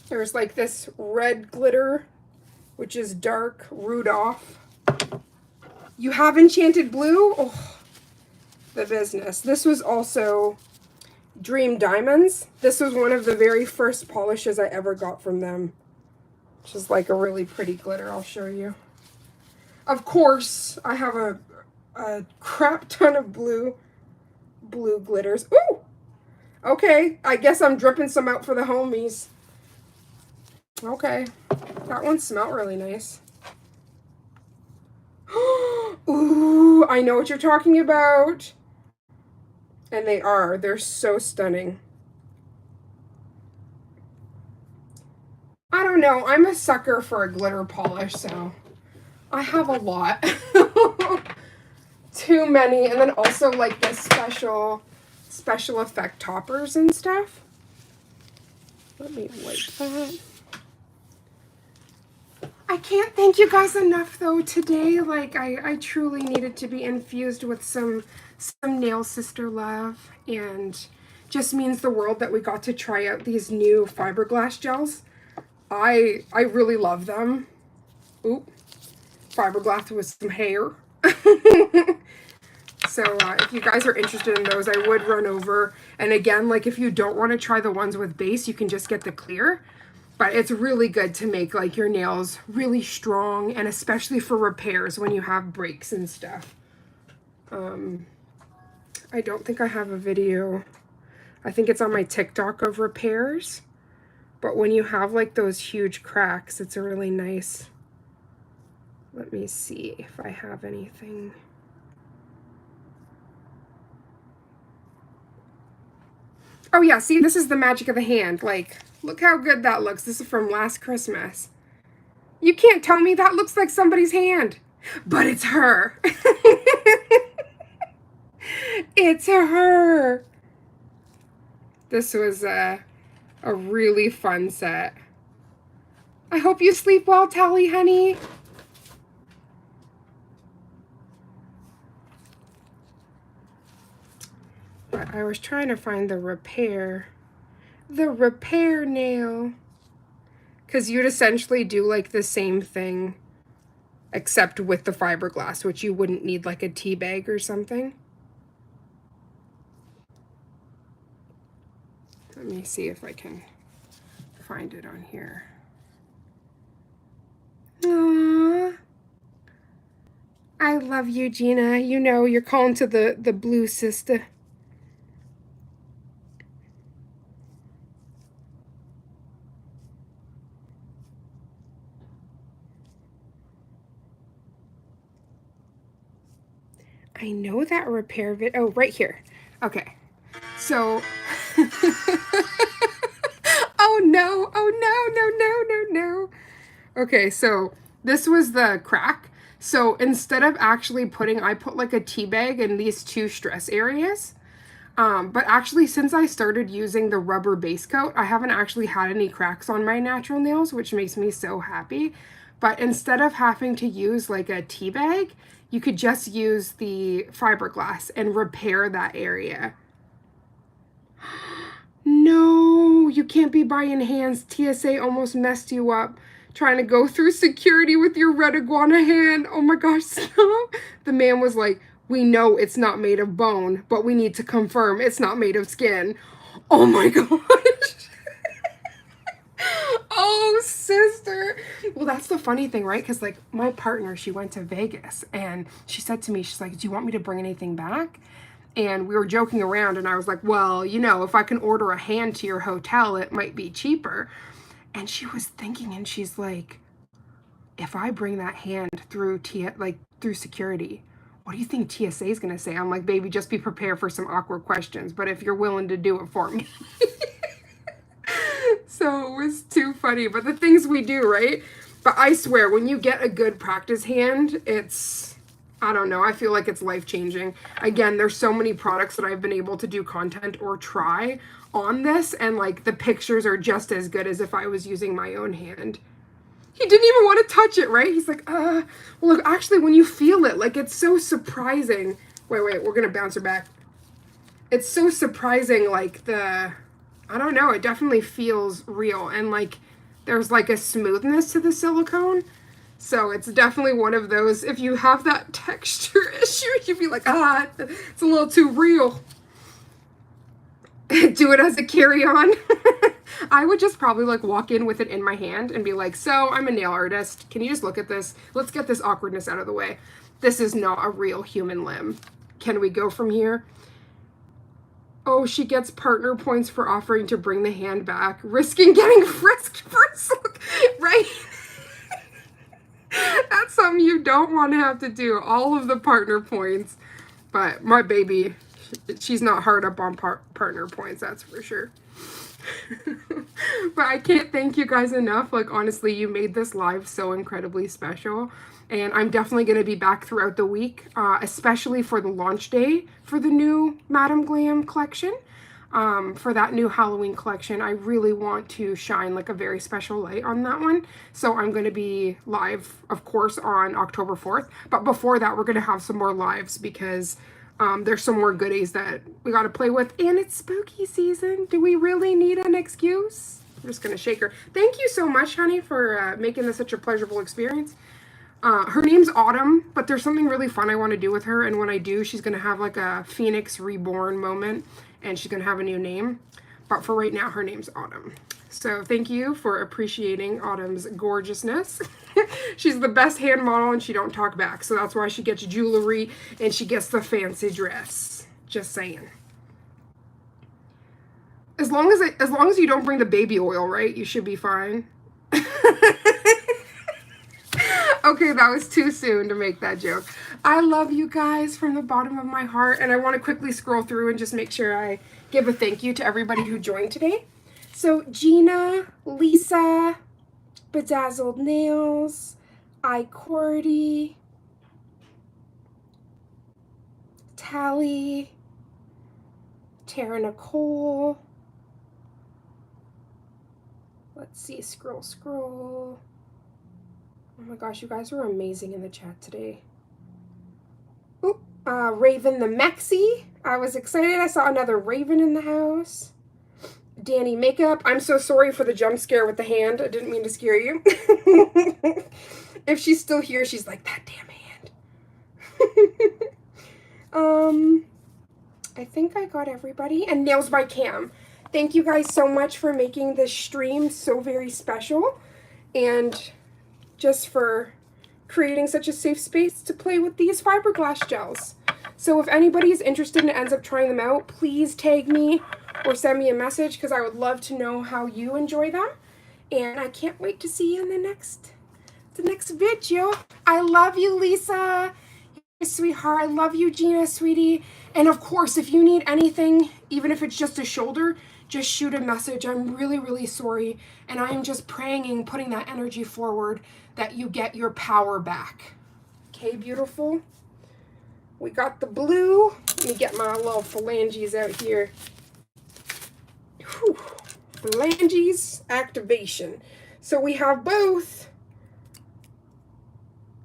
A: There's like this red glitter, which is dark Rudolph. You have enchanted blue? Oh, the business. This was also Dream Diamonds. This was one of the very first polishes I ever got from them, which is like a really pretty glitter. I'll show you. Of course, I have a crap ton of blue glitters. Ooh! Okay, I guess I'm dripping some out for the homies. Okay, that one smelled really nice. Ooh, I know what you're talking about. And they are. They're so stunning. I don't know. I'm a sucker for a glitter polish, so I have a lot. Too many. And then also like the special effect toppers and stuff. Let me wipe that. I can't thank you guys enough though today. Like I truly needed to be infused with some nail sister love, and just means the world that we got to try out these new fiberglass gels. I really love them. Oop, fiberglass with some hair. So if you guys are interested in those, I would run over. And again, like if you don't want to try the ones with base, you can just get the clear. But it's really good to make like your nails really strong, and especially for repairs when you have breaks and stuff. I don't think I have a video. I think it's on my TikTok of repairs. But when you have like those huge cracks, it's a really nice. Let me see if I have anything. Oh yeah, see, this is the magic of the hand. Like, look how good that looks. This is from last Christmas. You can't tell me that looks like somebody's hand. But it's her. It's her. This was a really fun set. I hope you sleep well, Tally, honey. But I was trying to find the repair nail. Because you'd essentially do like the same thing, except with the fiberglass, which you wouldn't need like a tea bag or something. Let me see if I can find it on here. Aww. I love you, Gina. You know, you're calling to the blue sister. I know that repair vid. Oh, right here. Okay. So. Oh no. Oh no. Okay, so this was the crack. So instead of actually I put like a tea bag in these two stress areas. But actually, since I started using the rubber base coat, I haven't actually had any cracks on my natural nails, which makes me so happy. But instead of having to use like a tea bag, you could just use the fiberglass and repair that area. No, you can't be buying hands. TSA almost messed you up trying to go through security with your red iguana hand. Oh my gosh, stop. The man was like, we know it's not made of bone, but we need to confirm it's not made of skin. Oh my gosh. Oh, sister. Well, that's the funny thing, right? Because like my partner, she went to Vegas and she said to me, she's like, do you want me to bring anything back? And we were joking around and I was like, well, you know, if I can order a hand to your hotel, it might be cheaper. And she was thinking, and she's like, if I bring that hand through security, what do you think TSA is going to say? I'm like, baby, just be prepared for some awkward questions. But if you're willing to do it for me. So it was too funny. But the things we do, right? But I swear, when you get a good practice hand, it's I don't know. I feel like it's life-changing. Again, there's so many products that I've been able to do content or try on this, and like the pictures are just as good as if I was using my own hand. He didn't even want to touch it, right? He's like, well, look, actually, when you feel it, like, it's so surprising. Wait, we're going to bounce her back. It's so surprising, like, I don't know, it definitely feels real. And, like, there's, like, a smoothness to the silicone. So it's definitely one of those, if you have that texture issue, you'd be like, it's a little too real. Do it as a carry-on. I would just probably like walk in with it in my hand and be like, so I'm a nail artist. Can you just look at this? Let's get this awkwardness out of the way. This is not a real human limb. Can we go from here? Oh, she gets partner points for offering to bring the hand back, risking getting frisked for right? That's something you don't want to have to do. All of the partner points. But my baby, she's not hard up on partner points, that's for sure. But I can't thank you guys enough. Like, honestly, you made this live so incredibly special. And I'm definitely going to be back throughout the week, especially for the launch day for the new Madam Glam collection. For that new Halloween collection, I really want to shine like a very special light on that one. So I'm going to be live, of course, on October 4th. But before that, we're going to have some more lives because there's some more goodies that we got to play with. And it's spooky season. Do we really need an excuse? I'm just going to shake her. Thank you so much, honey, for making this such a pleasurable experience. Her name's Autumn, but there's something really fun I want to do with her. And when I do, she's going to have like a Phoenix reborn moment. And she's going to have a new name. But for right now, her name's Autumn. So thank you for appreciating Autumn's gorgeousness. She's the best hand model and she don't talk back. So that's why she gets jewelry and she gets the fancy dress. Just saying. As long as you don't bring the baby oil, right? You should be fine. Okay, that was too soon to make that joke. I love you guys from the bottom of my heart, and I want to quickly scroll through and just make sure I give a thank you to everybody who joined today. So Gina, Lisa, Bedazzled Nails, iCordy, Tally, Tara Nicole. Let's see, scroll. Oh my gosh, you guys are amazing in the chat today. Oop, Raven the Mexi. I was excited. I saw another Raven in the house. Danny Makeup. I'm so sorry for the jump scare with the hand. I didn't mean to scare you. If she's still here, she's like, that damn hand. I think I got everybody. And Nails by Cam. Thank you guys so much for making this stream so very special. And just for creating such a safe space to play with these fiberglass gels. So if anybody is interested and ends up trying them out, please tag me or send me a message because I would love to know how you enjoy them. And I can't wait to see you in the next video. I love you, Lisa, sweetheart. I love you, Gina, sweetie. And of course, if you need anything, even if it's just a shoulder, just shoot a message. I'm really, really sorry. And I am just praying and putting that energy forward that you get your power back. Okay, beautiful. We got the blue. Let me get my little phalanges out here. Whew. Phalanges activation. So we have both.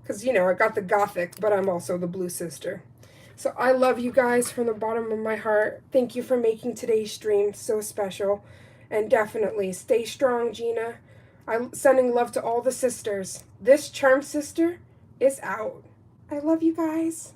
A: Because, you know, I got the gothic, but I'm also the blue sister. So I love you guys from the bottom of my heart. Thank you for making today's stream so special. And definitely stay strong, Gina. I'm sending love to all the sisters. This charm sister is out. I love you guys.